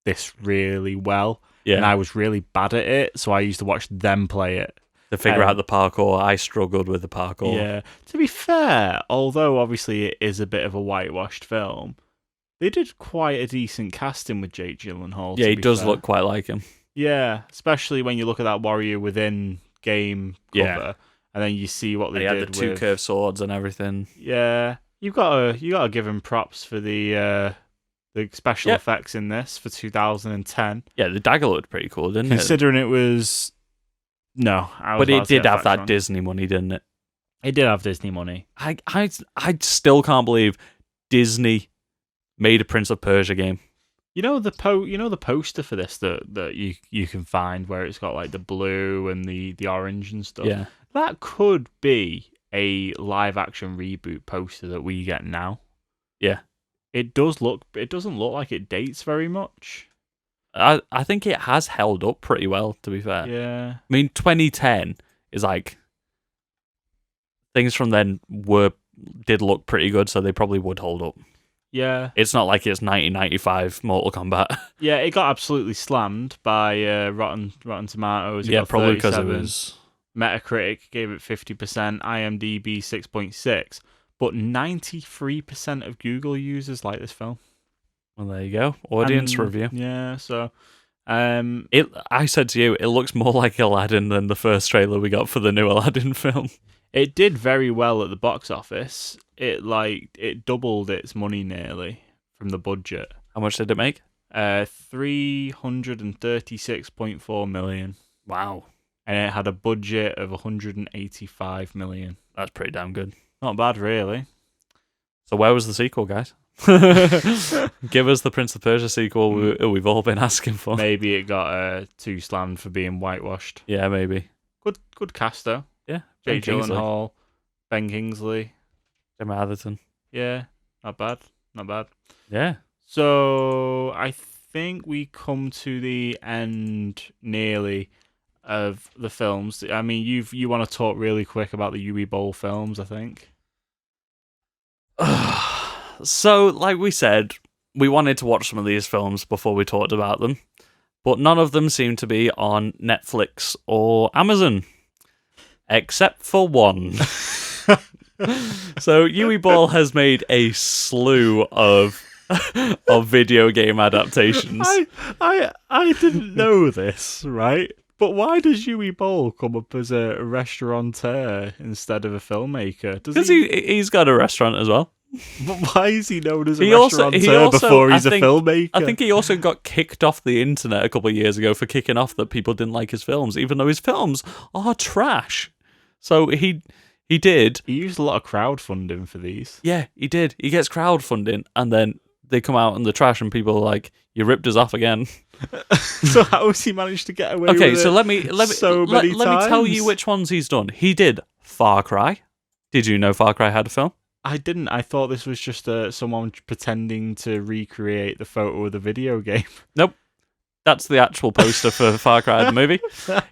this really well. Yeah. And I was really bad at it, so I used to watch them play it. To figure out the parkour. I struggled with the parkour. Yeah. To be fair, although obviously it is a bit of a whitewashed film, they did quite a decent casting with Jake Gyllenhaal. Yeah, he does look quite like him. Yeah, especially when you look at that Warrior Within game cover, and then you see what they did. He had the two curved swords and everything. Yeah, you gotta give him props for the the special Yep. effects in this for 2010. Yeah, the dagger looked pretty cool, didn't it? Considering it was... No, But it did have that Disney money, didn't it? It did have Disney money. I still can't believe Disney made a Prince of Persia game. You know the poster for this that you can find where it's got like the blue and the orange and stuff. Yeah. That could be a live action reboot poster that we get now. Yeah. It doesn't look like it dates very much. I think it has held up pretty well, to be fair. Yeah. I mean, 2010 is like things from then did look pretty good, so they probably would hold up. Yeah. It's not like it's 1995 Mortal Kombat. Yeah, it got absolutely slammed by Rotten Tomatoes. It Yeah, got probably because it 37. was. Metacritic gave it 50%, IMDb 6.6, but 93% of Google users like this film. Well, there you go. Audience And, review. Yeah, so I said to you, it looks more like Aladdin than the first trailer we got for the new Aladdin film. it did very well at the box office. It doubled its money nearly from the budget. How much did it make? 336.4 million. Wow. And it had a budget of 185 million. That's pretty damn good. Not bad, really. So where was the sequel, guys? Give us the Prince of Persia sequel we've all been asking for. Maybe it got too slammed for being whitewashed. Yeah, maybe. Good cast though. Yeah. Jake Gyllenhaal, Ben Kingsley. Gemma Atherton. Yeah, not bad. Yeah. So I think we come to the end nearly of the films. I mean, you want to talk really quick about the Uwe Boll films, I think. So, like we said, we wanted to watch some of these films before we talked about them, but none of them seem to be on Netflix or Amazon, except for one. So, Uwe Boll has made a slew of video game adaptations. I didn't know this, right? But why does Uwe Boll come up as a restaurateur instead of a filmmaker? Because he's got a restaurant as well. But why is he known as a He also- restaurateur before he's I think- a filmmaker? I think he also got kicked off the internet a couple of years ago for kicking off that people didn't like his films, even though his films are trash. So he did. He used a lot of crowdfunding for these. Yeah, he did. He gets crowdfunding, and then they come out in the trash, and people are like, "You ripped us off again." So how has he managed to get away Okay, with so it let me let me tell you times? which ones he's done. He did Far Cry. Did you know Far Cry had a film? I didn't. I thought this was just someone pretending to recreate the photo of the video game. Nope. That's the actual poster for Far Cry the movie.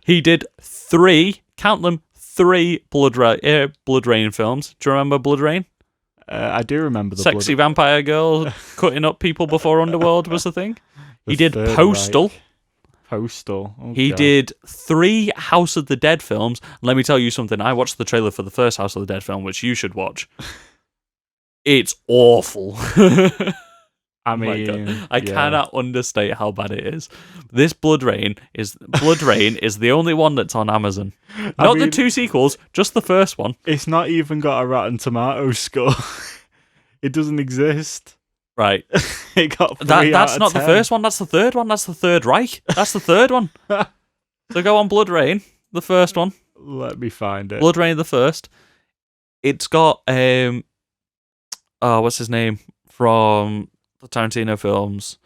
He did 3, count them, 3 Blood Rain films. Do you remember Blood Rain? I do remember the Sexy vampire girl cutting up people before Underworld was the thing. The He did Third Postal. Reich. Postal. Oh, He God. did 3 House of the Dead films. Let me tell you something. I watched the trailer for the first House of the Dead film, which you should watch. It's awful. I Oh my mean, God. I cannot understate how bad it is. This Blood Rain is the only one that's on Amazon. Not the 2 sequels, just the first one. It's not even got a Rotten Tomatoes score. It doesn't exist. Right. It got 3 That's out of not 10. the first one, that's the third one. That's the Third Reich. That's the third one. So go on Blood Rain, the first one. Let me find it. Blood Rain the first. It's got what's his name from the Tarantino films?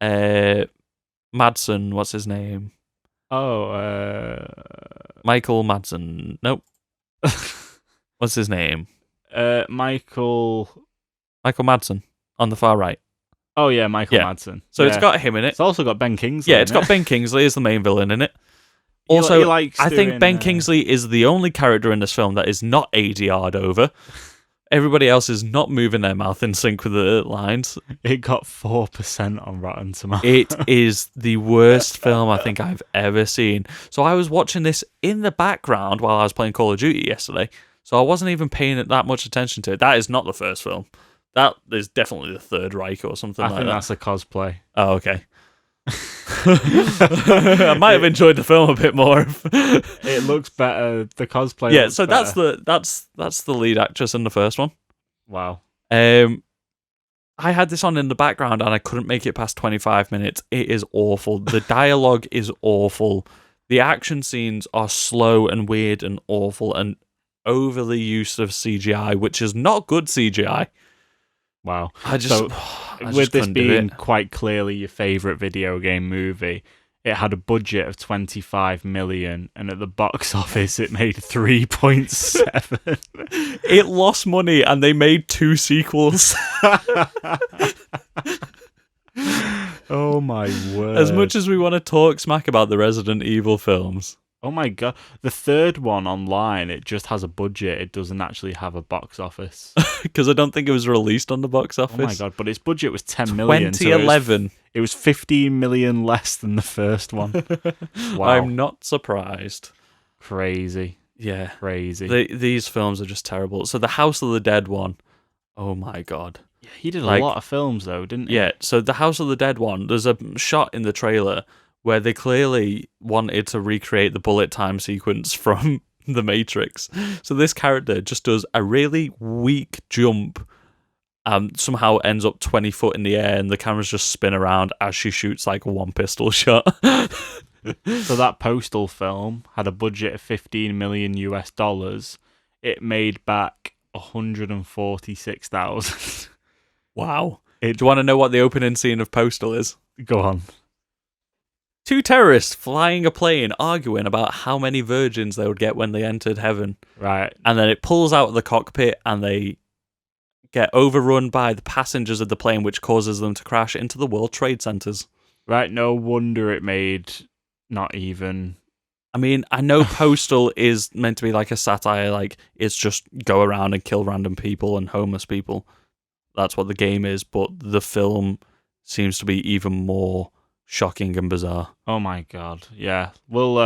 Madsen, what's his name? Michael Madsen. Nope. What's his name? Michael Madsen on the far right. Oh yeah, Michael Yeah. Madsen. So it's Yeah. got him in it. It's also got Ben Kingsley. Yeah, it's in got it. Ben Kingsley as the main villain in it. He Also, likes I think doing, Ben Kingsley is the only character in this film that is not ADR'd over. Everybody else is not moving their mouth in sync with the lines. It got 4% on Rotten Tomatoes. It is the worst film I think I've ever seen. So I was watching this in the background while I was playing Call of Duty yesterday. So I wasn't even paying that much attention to it. That is not the first film. That is definitely the Third Reich or something I like think that. that's a cosplay. Oh, okay. I might have enjoyed the film a bit more. It looks better. The cosplay. Yeah, looks so better. that's the lead actress in the first one. Wow. I had this on in the background and I couldn't make it past 25 minutes. It is awful. The dialogue is awful. The action scenes are slow and weird and awful and overly use of CGI, which is not good CGI. Wow. With this being quite clearly your favourite video game movie, it had a budget of 25 million, and at the box office it made 3.7. It lost money, and they made 2 sequels. Oh my word. As much as we want to talk smack about the Resident Evil films. Oh my god. The third one online, it just has a budget. It doesn't actually have a box office. Because I don't think it was released on the box office. Oh my god, but its budget was 10 million. 2011. So it was 15 million less than the first one. Wow. I'm not surprised. Crazy. Yeah. Crazy. These films are just terrible. So the House of the Dead one, oh my god. Yeah, he did a lot of films though, didn't he? Yeah, so the House of the Dead one, there's a shot in the trailer where they clearly wanted to recreate the bullet time sequence from The Matrix. So this character just does a really weak jump and somehow ends up 20 foot in the air, and the cameras just spin around as she shoots like a one pistol shot. So that Postal film had a budget of $15 million US. It made back 146,000. Wow. Do you want to know what the opening scene of Postal is? Go on. 2 terrorists flying a plane arguing about how many virgins they would get when they entered heaven. Right. And then it pulls out of the cockpit and they get overrun by the passengers of the plane, which causes them to crash into the World Trade Centers. Right, no wonder it made not even... I mean, I know Postal is meant to be like a satire, like it's just go around and kill random people and homeless people. That's what the game is, but the film seems to be even more shocking and bizarre. Oh my god, yeah. We'll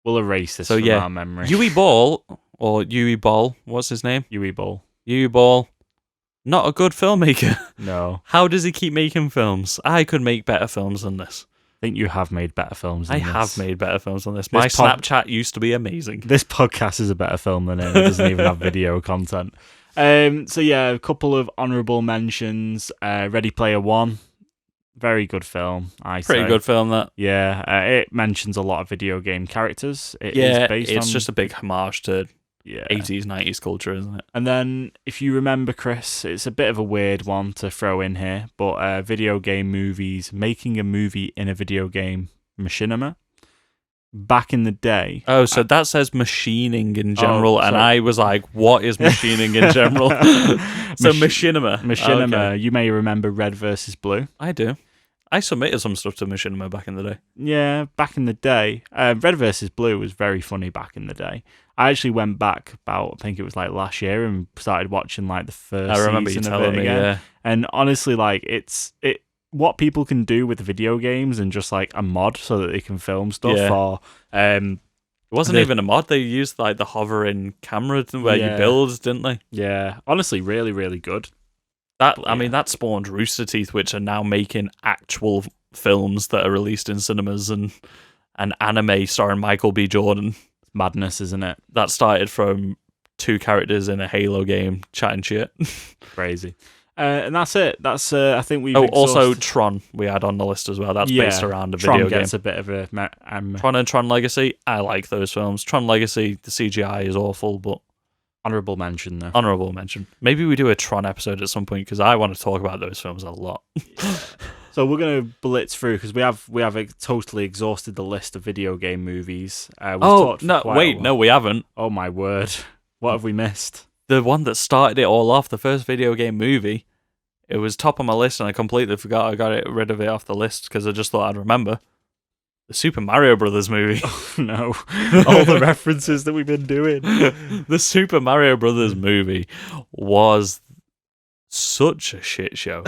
erase this from our memory. Uwe Ball, or Uwe Ball, what's his name? Uwe Ball. Uwe Ball, not a good filmmaker. No. How does he keep making films? I could make better films than this. I think you have made better films than this. I have made better films than this. My Snapchat used to be amazing. This podcast is a better film than it. It doesn't even have video content. So yeah, a couple of honourable mentions. Ready Player One. Very good film, I say. Pretty good film, that. Yeah, it mentions a lot of video game characters. It's just a big homage to 80s, 90s culture, isn't it? And then, if you remember, Chris, it's a bit of a weird one to throw in here, but video game movies, making a movie in a video game machinima. Back in the day... Oh, so that says machining in general, and I was like, what is machining in general? So machinima. Machinima, okay. You may remember Red vs. Blue. I do. I submitted some stuff to Machinima back in the day. Yeah, back in the day. Red vs. Blue was very funny back in the day. I actually went back about, I think it was like last year, and started watching like the first season. I remember you telling me, yeah. And honestly, like, what people can do with video games and just like a mod so that they can film stuff. Or it wasn't even a mod. They used like the hovering camera where you build, didn't they? Yeah, honestly, really, really good. I mean, that spawned Rooster Teeth, which are now making actual films that are released in cinemas, and an anime starring Michael B. Jordan. Madness, isn't it? That started from 2 characters in a Halo game chatting shit. Crazy. And that's it. That's I think we've also Tron we had on the list as well. That's based around a video game. Tron gets a bit of a... Tron and Tron Legacy, I like those films. Tron Legacy, the CGI is awful, but... Honourable mention, though. Honourable mention. Maybe we do a Tron episode at some point, because I want to talk about those films a lot. So we're going to blitz through, because we have totally exhausted the list of video game movies. No, we haven't. Oh my word. What have we missed? The one that started it all off, the first video game movie, it was top on my list, and I completely forgot I got rid of it off the list, because I just thought I'd remember. The Super Mario Brothers movie. Oh, no. All the references that we've been doing. The Super Mario Brothers movie was such a shit show.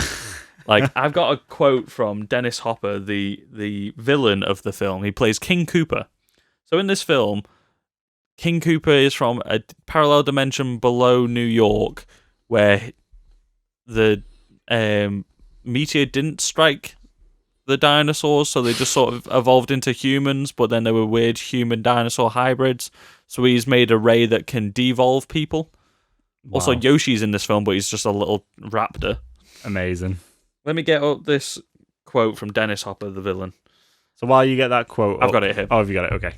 Like, I've got a quote from Dennis Hopper, the villain of the film. He plays King Koopa. So in this film, King Koopa is from a parallel dimension below New York, where the meteor didn't strike the dinosaurs, so they just sort of evolved into humans, but then they were weird human-dinosaur hybrids. So he's made a ray that can devolve people. Wow. Also, Yoshi's in this film, but he's just a little raptor. Amazing. Let me get up this quote from Dennis Hopper, the villain. So while you get that quote, I've got it here. Oh, have you got it? Okay.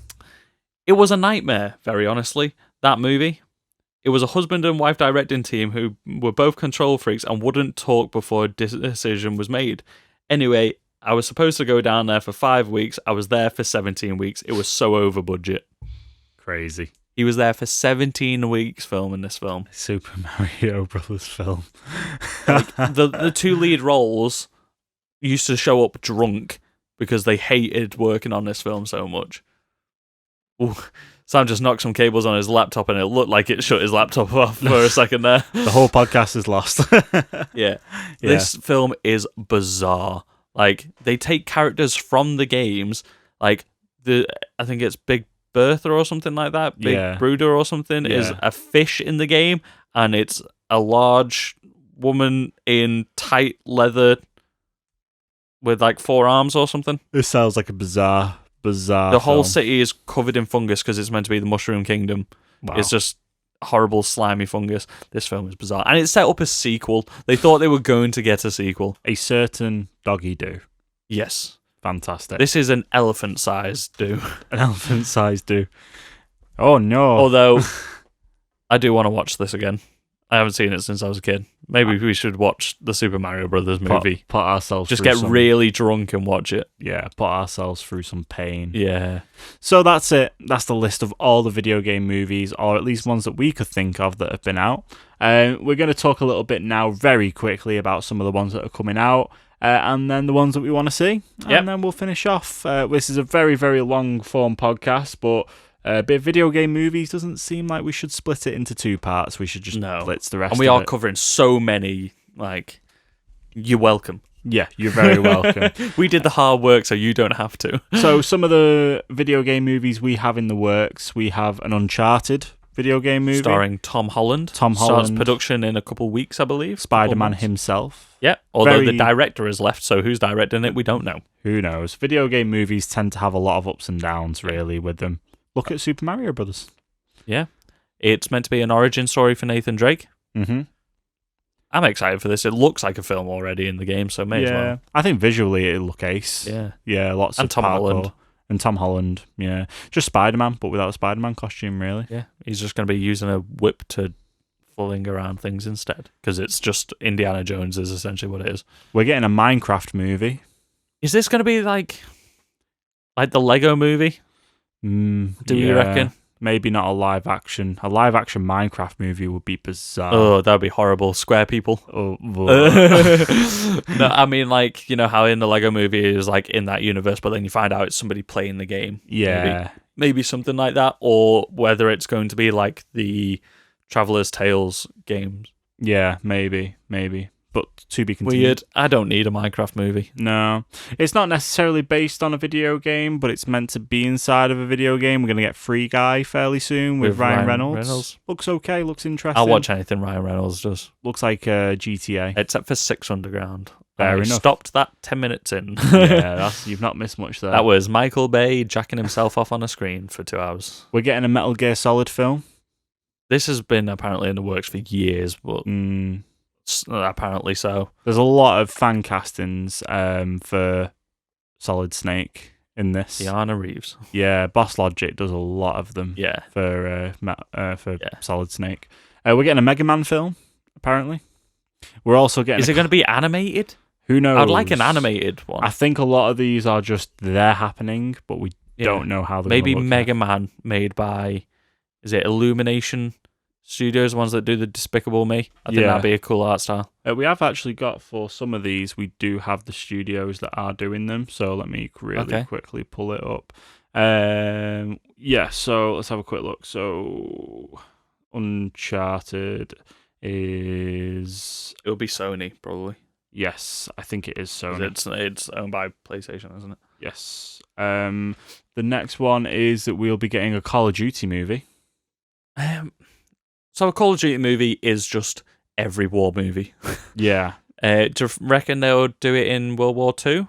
It was a nightmare, very honestly, that movie. It was a husband and wife directing team who were both control freaks and wouldn't talk before a decision was made. Anyway, I was supposed to go down there for 5 weeks. I was there for 17 weeks. It was so over budget. Crazy. He was there for 17 weeks filming this film. Super Mario Brothers film. The two lead roles used to show up drunk because they hated working on this film so much. Ooh, Sam just knocked some cables on his laptop and it looked like it shut his laptop off for a second there. The whole podcast is lost. Yeah. This film is bizarre. Like, they take characters from the games, like, I think it's Big Bertha or something like that, Big Brooder or something, is a fish in the game, and it's a large woman in tight leather with, like, 4 arms or something. This sounds like a bizarre The whole film. city is covered in fungus because it's meant to be the Mushroom Kingdom. Wow. It's just horrible, slimy fungus. This film is bizarre. And it's set up a sequel. They thought they were going to get a sequel. A certain doggy do. Yes. Fantastic. This is an elephant-sized do. An elephant-sized do. Oh, no. Although, I do want to watch this again. I haven't seen it since I was a kid. Maybe we should watch the Super Mario Brothers movie. Put ourselves Just through get really drunk and watch it. Yeah, put ourselves through some pain. Yeah. So that's it. That's the list of all the video game movies, or at least ones that we could think of that have been out. We're going to talk a little bit now, very quickly, about some of the ones that are coming out, and then the ones that we want to see. And then we'll finish off. This is a very, very long-form podcast, but a bit of video game movies doesn't seem like we should split it into 2 parts. We should just blitz the rest of it. And we are covering so many, like, you're welcome. Yeah, you're very welcome. We did the hard work, so you don't have to. So some of the video game movies we have in the works, we have an Uncharted video game movie. Starring Tom Holland. Starts production in a couple weeks, I believe. Spider-Man himself. Yeah, although the director has left, so who's directing it, we don't know. Who knows? Video game movies tend to have a lot of ups and downs, really, with them. Look at Super Mario Brothers. Yeah. It's meant to be an origin story for Nathan Drake. Mm-hmm. I'm excited for this. It looks like a film already in the game, so may as well. I think visually it'll look ace. Yeah. Lots of Tom parkour. Holland. And Tom Holland, yeah. Just Spider-Man, but without a Spider-Man costume, really. Yeah, he's just going to be using a whip to fling around things instead, because it's just Indiana Jones is essentially what it is. We're getting a Minecraft movie. Is this going to be like the Lego movie? Do you reckon? Maybe not a live action. A live action Minecraft movie would be bizarre. Oh, that would be horrible. Square people. Oh, No, I mean, like, you know how in the Lego movie is like in that universe, but then you find out it's somebody playing the game. Yeah. Maybe something like that, or whether it's going to be like the Traveler's Tales games. Yeah, maybe. But to be continued. Weird. I don't need a Minecraft movie. No. It's not necessarily based on a video game, but it's meant to be inside of a video game. We're going to get Free Guy fairly soon with Ryan Reynolds. Looks okay, looks interesting. I'll watch anything Ryan Reynolds does. Looks like GTA. Except for Six Underground. Fair I enough. Stopped that 10 minutes in. You've not missed much there. That was Michael Bay jacking himself off on a screen for 2 hours. We're getting a Metal Gear Solid film. This has been apparently in the works for years, but apparently so. There's a lot of fan castings for Solid Snake in this. Keanu Reeves. Yeah, Boss Logic does a lot of them. Yeah. For Solid Snake. We're getting a Mega Man film, apparently. We're also getting. Is it going to be animated? Who knows? I'd like an animated one. I think a lot of these are just they're happening, but we don't know how they're Maybe gonna look Mega Man made by, is it Illumination Studios, the ones that do the Despicable Me? I think that'd be a cool art style. We have actually got, for some of these, we do have the studios that are doing them. So let me really quickly pull it up. So let's have a quick look. So Uncharted is... It'll be Sony, probably. Yes, I think it is Sony. It's owned by PlayStation, isn't it? Yes. The next one is that we'll be getting a Call of Duty movie. So a Call of Duty movie is just every war movie. Yeah. Do you reckon they'll do it in World War II?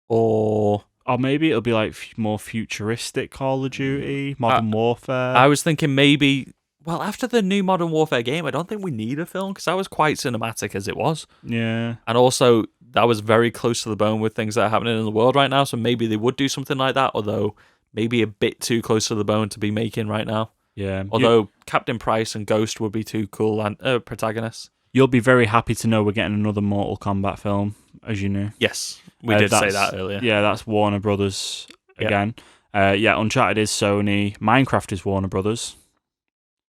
Or maybe it'll be like more futuristic Call of Duty, Modern Warfare. I was thinking maybe well, after the new Modern Warfare game, I don't think we need a film because that was quite cinematic as it was. Yeah. And also, that was very close to the bone with things that are happening in the world right now. So maybe they would do something like that, although maybe a bit too close to the bone to be making right now. Yeah. Although Captain Price and Ghost would be two cool protagonists. You'll be very happy to know we're getting another Mortal Kombat film, as you knew. Yes, we did say that earlier. Yeah, that's Warner Brothers again. Uncharted is Sony. Minecraft is Warner Brothers.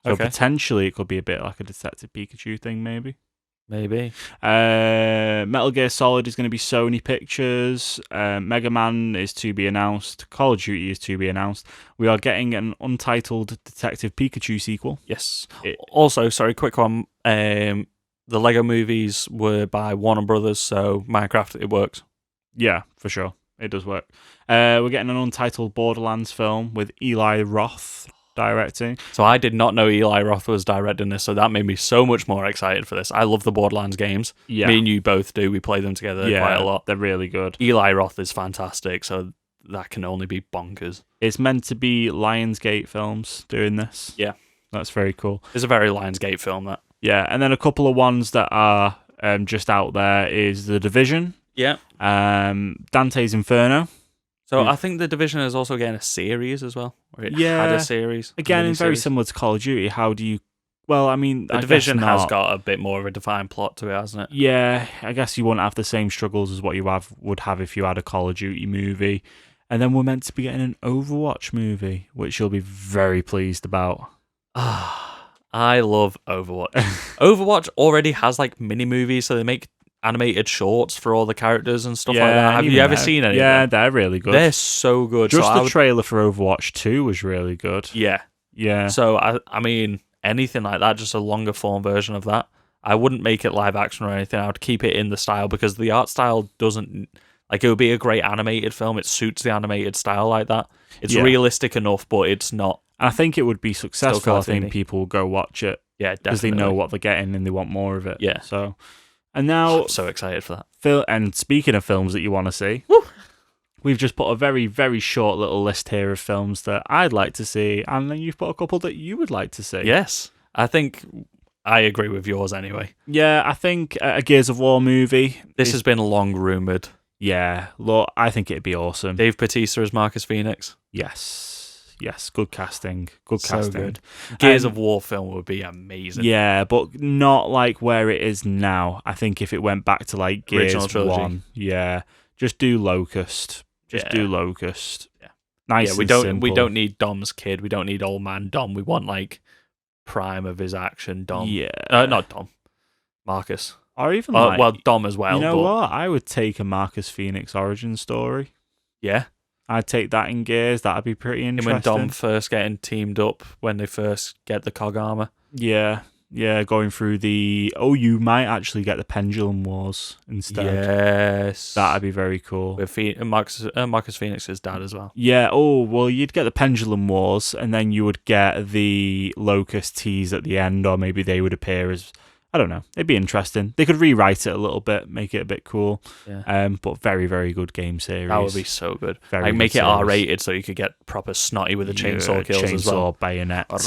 So potentially it could be a bit like a Detective Pikachu thing, maybe. Maybe. Metal Gear Solid is going to be Sony Pictures. Mega Man is to be announced. Call of Duty is to be announced. We are getting an Untitled Detective Pikachu sequel. Yes. Also, sorry, quick one. The Lego movies were by Warner Brothers, so Minecraft, it works. Yeah, for sure. It does work. We're getting an Untitled Borderlands film with Eli Roth directing. So I did not know Eli Roth was directing this, so that made me so much more excited for this. I love the Borderlands games. Yeah. Me and you both do. We play them together quite a lot. They're really good. Eli Roth is fantastic, so that can only be bonkers. It's meant to be Lionsgate Films doing this. Yeah. That's very cool. It's a very Lionsgate film, that. Yeah, and then a couple of ones that are just out there is The Division. Yeah. Dante's Inferno. So I think The Division is also getting a series as well. Or it had a series. Again, very similar to Call of Duty. How do you... Well, I mean... The Division has got a bit more of a defined plot to it, hasn't it? Yeah, I guess you won't have the same struggles as what you would have if you had a Call of Duty movie. And then we're meant to be getting an Overwatch movie, which you'll be very pleased about. I love Overwatch. Overwatch already has like mini movies, so they make animated shorts for all the characters and stuff like that. Have you ever seen any? Yeah, they're really good. They're so good. Just the trailer for Overwatch 2 was really good. Yeah. Yeah. So, I mean, anything like that, just a longer form version of that. I wouldn't make it live action or anything. I would keep it in the style because the art style doesn't... Like, it would be a great animated film. It suits the animated style like that. It's realistic enough, but it's not... I think it would be successful. I think people will go watch it. Yeah, definitely. Because they know what they're getting and they want more of it. Yeah. So... And now, I'm so excited for that. And speaking of films that you want to see, we've just put a very, very short little list here of films that I'd like to see, and then you've put a couple that you would like to see. Yes, I think I agree with yours anyway. Yeah, I think a Gears of War movie. This has been long rumoured. Yeah, look, I think it'd be awesome. Dave Bautista as Marcus Phoenix. Yes, good casting. Good casting. Good. Gears of War film would be amazing. Yeah, but not like where it is now. I think if it went back to like Gears 1, just do Locust. Do Locust. Yeah. Nice. Yeah, we don't need Dom's kid. We don't need old man Dom. We want like prime of his action Dom. Yeah. Not Dom. Marcus. Or even Dom as well. You know what? I would take a Marcus Phoenix origin story. Yeah. I'd take that in Gears. That'd be pretty interesting. And when Dom first getting teamed up, when they first get the cog armor. Yeah, going through you might actually get the Pendulum Wars instead. Yes. That'd be very cool. With Marcus Phoenix's dad as well. Yeah, you'd get the Pendulum Wars, and then you would get the Locust tease at the end, or maybe they would appear as... I don't know. It'd be interesting. They could rewrite it a little bit, make it a bit cool. Yeah. But very, very good game series. That would be so good. Very make good it R-rated so you could get proper snotty with the chainsaw kills as well. Bayonets.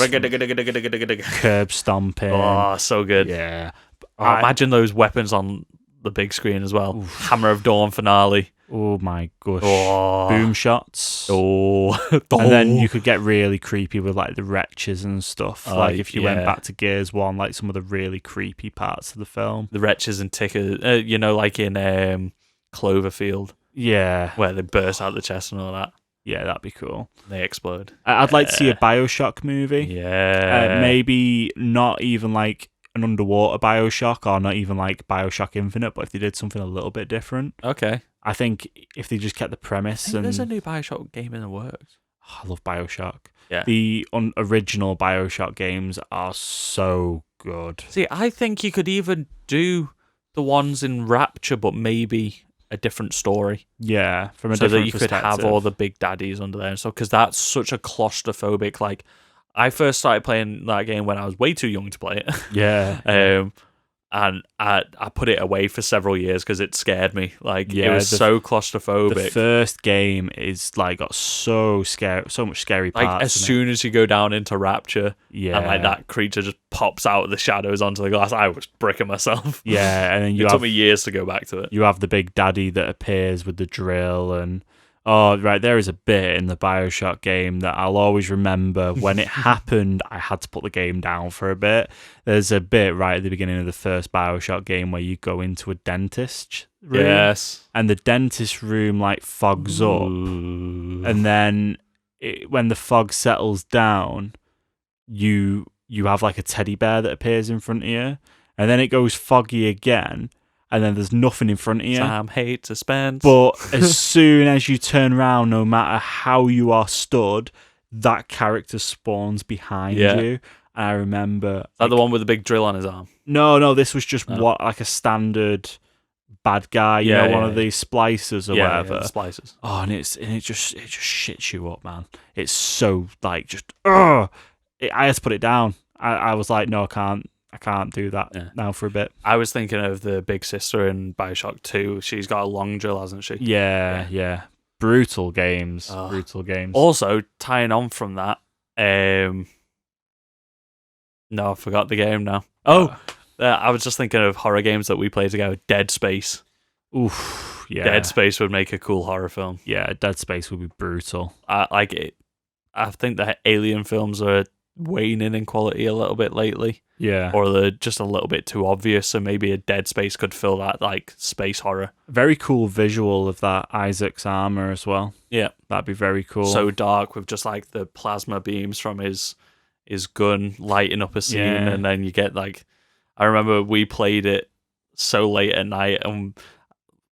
Curb stomping. Oh, so good. Yeah. Imagine those weapons on the big screen as well. Oof. Hammer of Dawn finale. Oh my gosh. Oh. Boom shots. Oh. And then you could get really creepy with like the wretches and stuff. Like if you went back to Gears 1, like some of the really creepy parts of the film. The wretches and tickers, like in Cloverfield. Yeah. Where they burst out the chest and all that. Yeah, that'd be cool. They explode. I'd like to see a BioShock movie. Yeah. Maybe not even like an underwater BioShock or not even like BioShock Infinite, but if they did something a little bit different. Okay. I think if they just kept the premise there's a new BioShock game in the works. Oh, I love BioShock. Yeah. The original BioShock games are so good. See, I think you could even do the ones in Rapture, but maybe a different story. Yeah, from a so different that you could have all the big daddies under there and stuff, because that's such a claustrophobic, like, I first started playing that game when I was way too young to play it. Yeah. and I put it away for several years because it scared me. Like, Yeah, it was so claustrophobic. The first game is like got so scary, so much scary parts. Like, as soon as you go down into Rapture, yeah, and like that creature just pops out of the shadows onto the glass, I was bricking myself. Yeah, and then it took me years to go back to it. You have the big daddy that appears with the drill, and there is a bit in the BioShock game that I'll always remember. When it happened, I had to put the game down for a bit. There's a bit right at the beginning of the first BioShock game where you go into a dentist room. Yes. And the dentist room like fogs up. And then when the fog settles down, you have like a teddy bear that appears in front of you. And then it goes foggy again. And then there's nothing in front of you. Sam hates suspense. But as soon as you turn around, no matter how you are stood, that character spawns behind you. And I remember... Is that the one with the big drill on his arm? No, this was just like a standard bad guy, one of these splicers or whatever. Yeah, the splicers. Oh, and it just shits you up, man. It's so like just I had to put it down. I was like, no, I can't do that now for a bit. I was thinking of the big sister in BioShock 2. She's got a long drill, hasn't she? Yeah. Brutal games. Also, tying on from that, no, I forgot the game now. I was just thinking of horror games that we played together. Dead Space. Oof, yeah. Dead Space would make a cool horror film. Yeah, Dead Space would be brutal. I like it. I think the Alien films are waning in quality a little bit lately. Yeah. Or they're just a little bit too obvious, so maybe a Dead Space could fill that, like, space horror. Very cool visual of that Isaac's armor as well. Yeah. That'd be very cool. So dark with just, like, the plasma beams from his gun lighting up a scene, and then you get, like... I remember we played it so late at night, and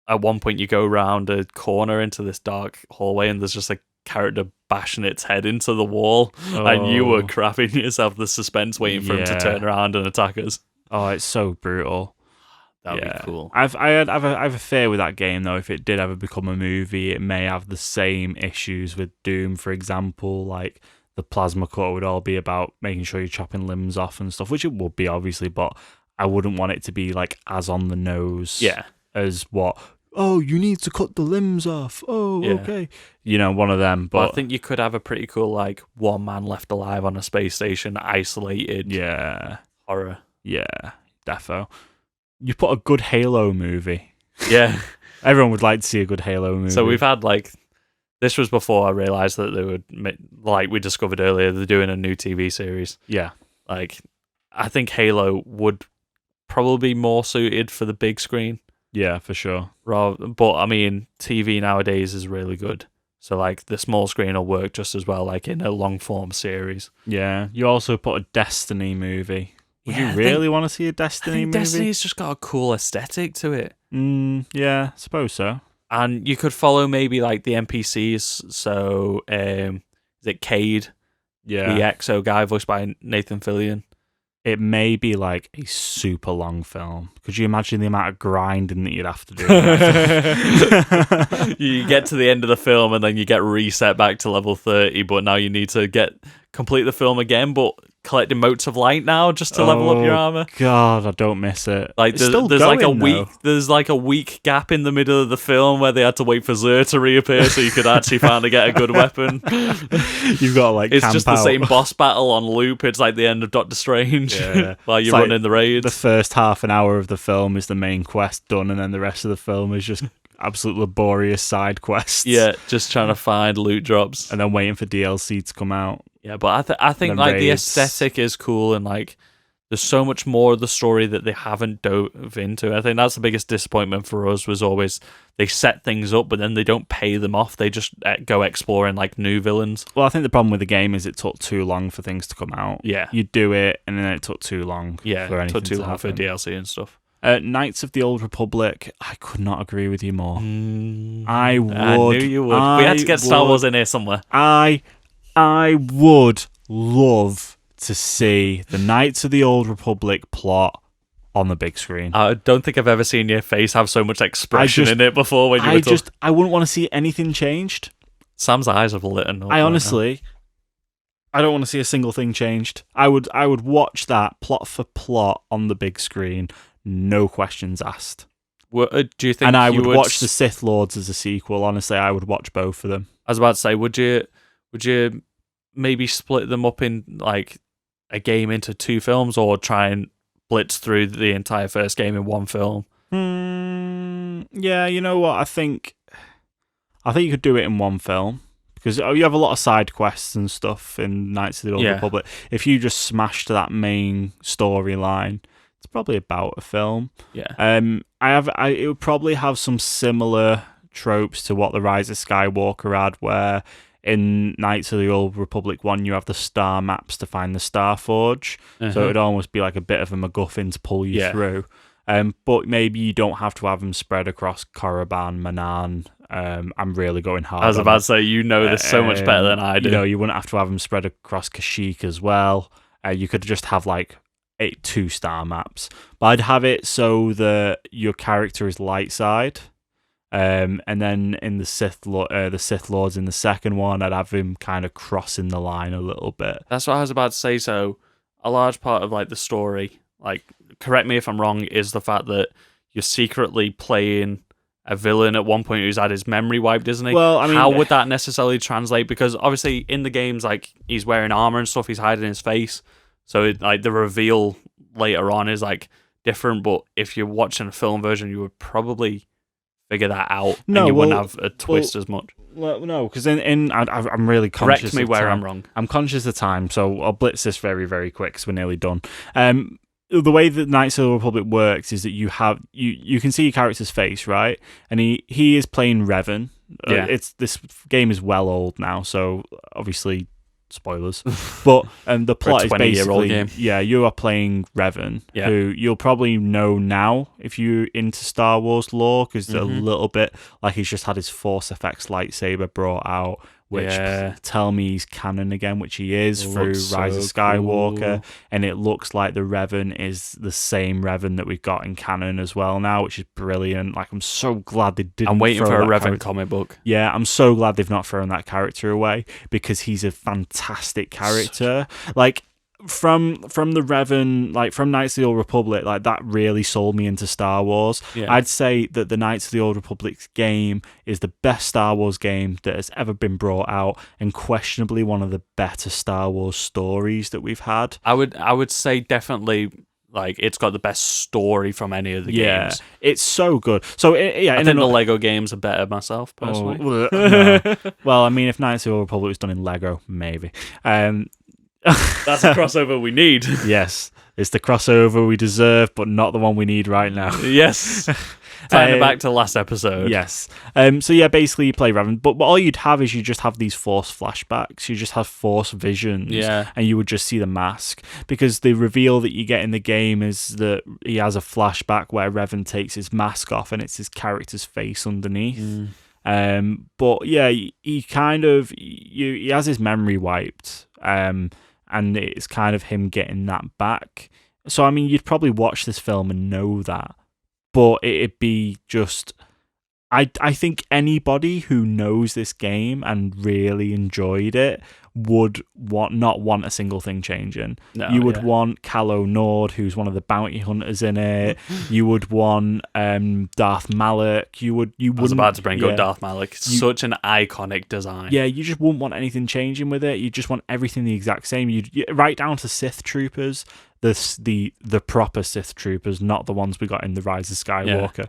at one point you go around a corner into this dark hallway, and there's just a character bashing its head into the wall, and you were crapping yourself the suspense waiting for him to turn around and attack us. Oh, it's so brutal. That'd be cool. I have a fear with that game though. If it did ever become a movie, it may have the same issues with Doom, for example. Like the plasma cut would all be about making sure you're chopping limbs off and stuff, which it would be obviously, but I wouldn't want it to be like as on the nose as what. Oh, you need to cut the limbs off. Oh, okay. One of them. But I think you could have a pretty cool, like, one man left alive on a space station, isolated horror. Yeah, defo. You put a good Halo movie. Yeah. Everyone would like to see a good Halo movie. So we've had, like, this was before I realised that they would, like we discovered earlier, they're doing a new TV series. Yeah. Like, I think Halo would probably be more suited for the big screen. Yeah, for sure. But I mean, TV nowadays is really good. So like the small screen will work just as well, like in a long form series. Yeah. You also put a Destiny movie. Would you really want to see a Destiny movie? Destiny's just got a cool aesthetic to it. Yeah, I suppose so. And you could follow maybe like the NPCs. So is it Cade? Yeah. The EXO guy voiced by Nathan Fillion. It may be like a super long film. Could you imagine the amount of grinding that you'd have to do? You get to the end of the film and then you get reset back to level 30, but now you need to complete the film again, but collecting motes of light now just to level up your armor. God, I don't miss it. Like there's like a week. There's like a week gap in the middle of the film where they had to wait for Xur to reappear so you could actually finally get a good weapon. You've got like it's just the same boss battle on loop. It's like the end of Doctor Strange while you're running the raids. The first half an hour of the film is the main quest done, and then the rest of the film is just absolute laborious side quests. Yeah, just trying to find loot drops and then waiting for DLC to come out. Yeah, but I think like raids. The aesthetic is cool, and like there's so much more of the story that they haven't dove into. I think that's the biggest disappointment for us was always they set things up, but then they don't pay them off. They just go exploring like new villains. Well, I think the problem with the game is it took too long for things to come out. Yeah, you do it, and then it took too long. Yeah, for anything it took too to long happen. for DLC and stuff. Knights of the Old Republic, I could not agree with you more. I knew you would. We had to get Star Wars in here somewhere. I would love to see the Knights of the Old Republic plot on the big screen. I don't think I've ever seen your face have so much expression in it before when you were talking. I wouldn't want to see anything changed. Sam's eyes have lit up. I honestly, I don't want to see a single thing changed. I would watch that plot for plot on the big screen, no questions asked. Do you think? And I would would watch the Sith Lords as a sequel. Honestly, I would watch both of them. I was about to say, would you maybe split them up in like a game into 2 films, or try and blitz through the entire first game in one film? Yeah, you know what? I think you could do it in one film, because you have a lot of side quests and stuff in Knights of the Old Republic. If you just smashed that main storyline, it's probably about a film. Yeah. It would probably have some similar tropes to what the Rise of Skywalker had, where in Knights of the Old Republic 1 you have the star maps to find the Star Forge, so it'd almost be like a bit of a MacGuffin to pull you through. But maybe you don't have to have them spread across Korriban, Manan. I'm really going hard. I was about to say, this so much better than I do. You wouldn't have to have them spread across Kashyyyk as well. You could just have like 2 star maps. But I'd have it so that your character is light side. And then in the Sith Lords in the second one, I'd have him kind of crossing the line a little bit. That's what I was about to say. So a large part of like the story, like, correct me if I'm wrong, is the fact that you're secretly playing a villain at one point who's had his memory wiped, isn't he? Well, I mean, how would that necessarily translate? Because obviously in the games, like, he's wearing armor and stuff, he's hiding his face, so like the reveal later on is like different. But if you're watching a film version, you would probably figure that out, and you wouldn't have a twist as much. Well, no, because I'm really conscious. Correct me where I'm wrong. I'm conscious of time, so I'll blitz this very, very quick because we're nearly done. The way that Knights of the Republic works is that you can see your character's face, right? And he is playing Revan. This game is well old now, so obviously spoilers. But the plot is basically game. You are playing Revan, who you'll probably know now if you're into Star Wars lore, because a little bit like he's just had his Force Effects lightsaber brought out, which tell me he's canon again, which he is through Rise of Skywalker, cool. And it looks like the Revan is the same Revan that we've got in canon as well now, which is brilliant. Like, I'm so glad they didn't. I'm waiting for a Revan character. Comic book. Yeah, I'm so glad they've not thrown that character away, because he's a fantastic character. Like, from the Revan, like from Knights of the Old Republic, like that really sold me into Star Wars. I'd say that the Knights of the Old Republic game is the best Star Wars game that has ever been brought out, and questionably one of the better Star Wars stories that we've had. I would say definitely, like, it's got the best story from any of the games. It's so good. So I think the Lego games are better myself, personally. No. Well, I mean, if Knights of the Old Republic was done in Lego, maybe. That's a crossover we need. Yes, it's the crossover we deserve, but not the one we need right now. Yes. Tying it back to last episode. Yes. So yeah, basically you play Revan, but all you'd have is you just have these Force flashbacks. You just have Force visions, and you would just see the mask, because the reveal that you get in the game is that he has a flashback where Revan takes his mask off, and it's his character's face underneath. But yeah, he kind of he has his memory wiped. And it's kind of him getting that back. So, I mean, you'd probably watch this film and know that. But it'd be just... I think anybody who knows this game and really enjoyed it would not want a single thing changing. No, you would want Calo Nord, who's one of the bounty hunters in it. You would want Darth Malak. I was about to bring up Darth Malak. Such an iconic design. Yeah, you just wouldn't want anything changing with it. You just want everything the exact same. You right down to Sith troopers, the proper Sith troopers, not the ones we got in the Rise of Skywalker. Yeah.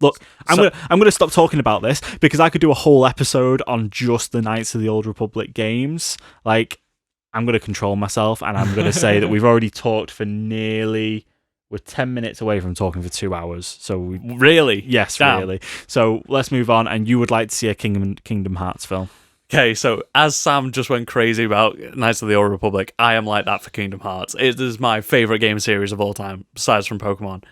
Look, I'm gonna stop talking about this, because I could do a whole episode on just the Knights of the Old Republic games. Like, I'm gonna control myself, and I'm gonna say that we've already talked for we're 10 minutes away from talking for 2 hours. So really, yes, damn. Really. So let's move on. And you would like to see a Kingdom Hearts film? Okay, so as Sam just went crazy about Knights of the Old Republic, I am like that for Kingdom Hearts. It is my favorite game series of all time, besides from Pokemon.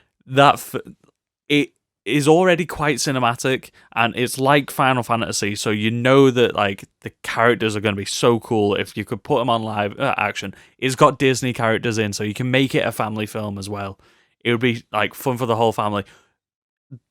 It is already quite cinematic, and it's like Final Fantasy, so you know that like the characters are going to be so cool if you could put them on live action. It's got Disney characters in, so you can make it a family film as well. It would be like fun for the whole family.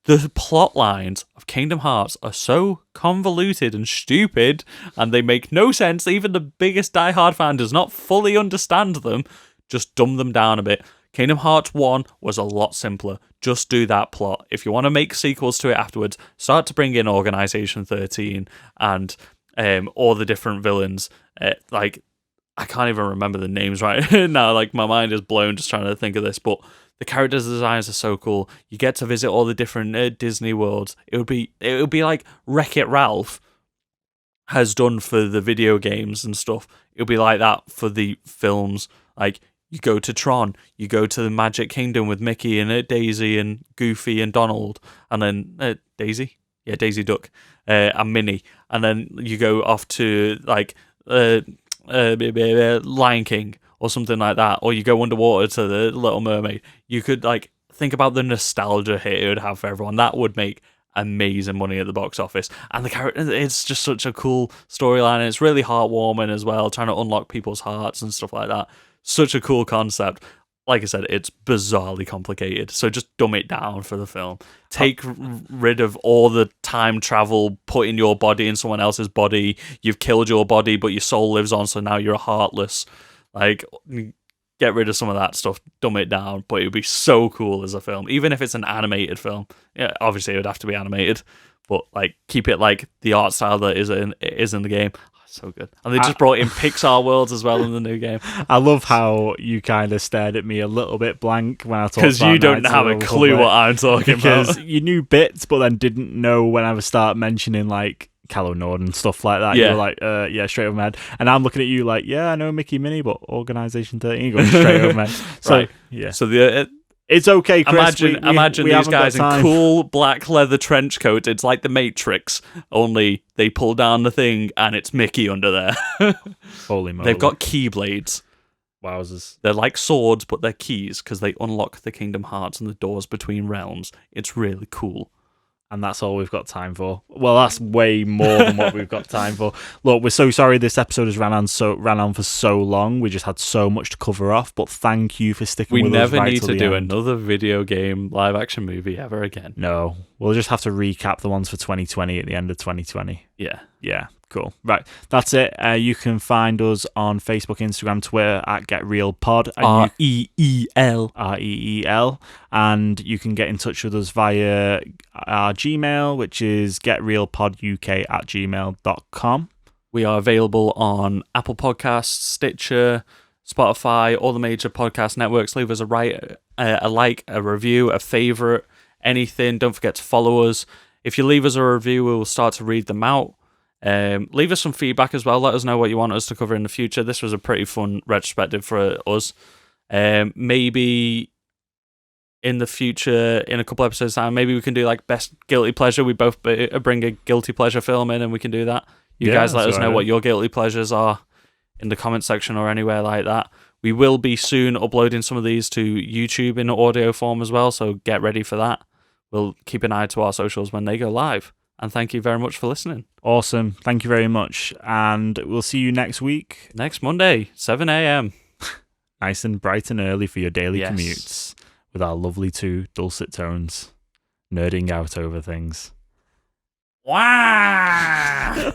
The plot lines of Kingdom Hearts are so convoluted and stupid, and they make no sense. Even the biggest diehard fan does not fully understand them. Just dumb them down a bit. Kingdom Hearts 1 was a lot simpler. Just do that plot. If you want to make sequels to it afterwards, start to bring in Organization 13 and all the different villains. Like, I can't even remember the names right now. Like, my mind is blown just trying to think of this, but the character designs are so cool. You get to visit all the different Disney worlds. It would be like Wreck-It Ralph has done for the video games and stuff. It'll be like that for the films. Like, you go to Tron, you go to the Magic Kingdom with Mickey and Daisy and Goofy and Donald, and then Daisy? Yeah, Daisy Duck, and Minnie. And then you go off to, like, Lion King or something like that, or you go underwater to the Little Mermaid. You could, like, think about the nostalgia hit it would have for everyone. That would make amazing money at the box office, and the character, it's just such a cool storyline, and it's really heartwarming as well, trying to unlock people's hearts and stuff like that. Such a cool concept. Like I said, it's bizarrely complicated, so just dumb it down for the film. Take rid of all the time travel, putting your body in someone else's body. You've killed your body, but your soul lives on, so now you're heartless. Like, get rid of some of that stuff, dumb it down, but it would be so cool as a film, even if it's an animated film. Yeah, obviously it would have to be animated, but like keep it like the art style that is in the game. Oh, so good. And they just brought in Pixar worlds as well in the new game. I love how you kind of stared at me a little bit blank when I talked about because you don't have a clue what I'm talking about. Because you knew bits, but then didn't know when I would start mentioning like Callow Nord and stuff like that. Yeah. You were like, yeah, straight over my head. And I'm looking at you like, yeah, I know Mickey Minnie, but Organization 13, you go straight over my head. So, right. Yeah. So it's okay, Chris. Imagine these guys in cool black leather trench coats. It's like the Matrix, only they pull down the thing and it's Mickey under there. Holy moly. They've got keyblades. Wowzers. They're like swords, but they're keys because they unlock the Kingdom Hearts and the doors between realms. It's really cool. And that's all we've got time for. Well, that's way more than what we've got time for. Look, we're so sorry this episode has ran on for so long. We just had so much to cover off. But thank you for sticking with us. We never right need till to the do end. another video game live action movie ever again. No, we'll just have to recap the ones for 2020 at the end of 2020. Yeah, cool. Right, that's it. You can find us on Facebook, Instagram, Twitter at GetRealPod. REEL. And you can get in touch with us via our Gmail, which is getrealpoduk@gmail.com. We are available on Apple Podcasts, Stitcher, Spotify, all the major podcast networks. Leave us a like, a review, a favorite, anything. Don't forget to follow us. If you leave us a review, we will start to read them out. Leave us some feedback as well. Let us know what you want us to cover in the future. This was a pretty fun retrospective for us. Maybe in the future, in a couple episodes time, maybe we can do like best guilty pleasure. We both bring a guilty pleasure film in and we can do that. You guys let us know what your guilty pleasures are in the comment section or anywhere like that. We will be soon uploading some of these to YouTube in audio form as well, so get ready for that. We'll keep an eye to our socials when they go live. And thank you very much for listening. Awesome. Thank you very much. And we'll see you next week. Next Monday, 7 a.m. Nice and bright and early for your daily commutes with our lovely two dulcet tones, nerding out over things. Wow!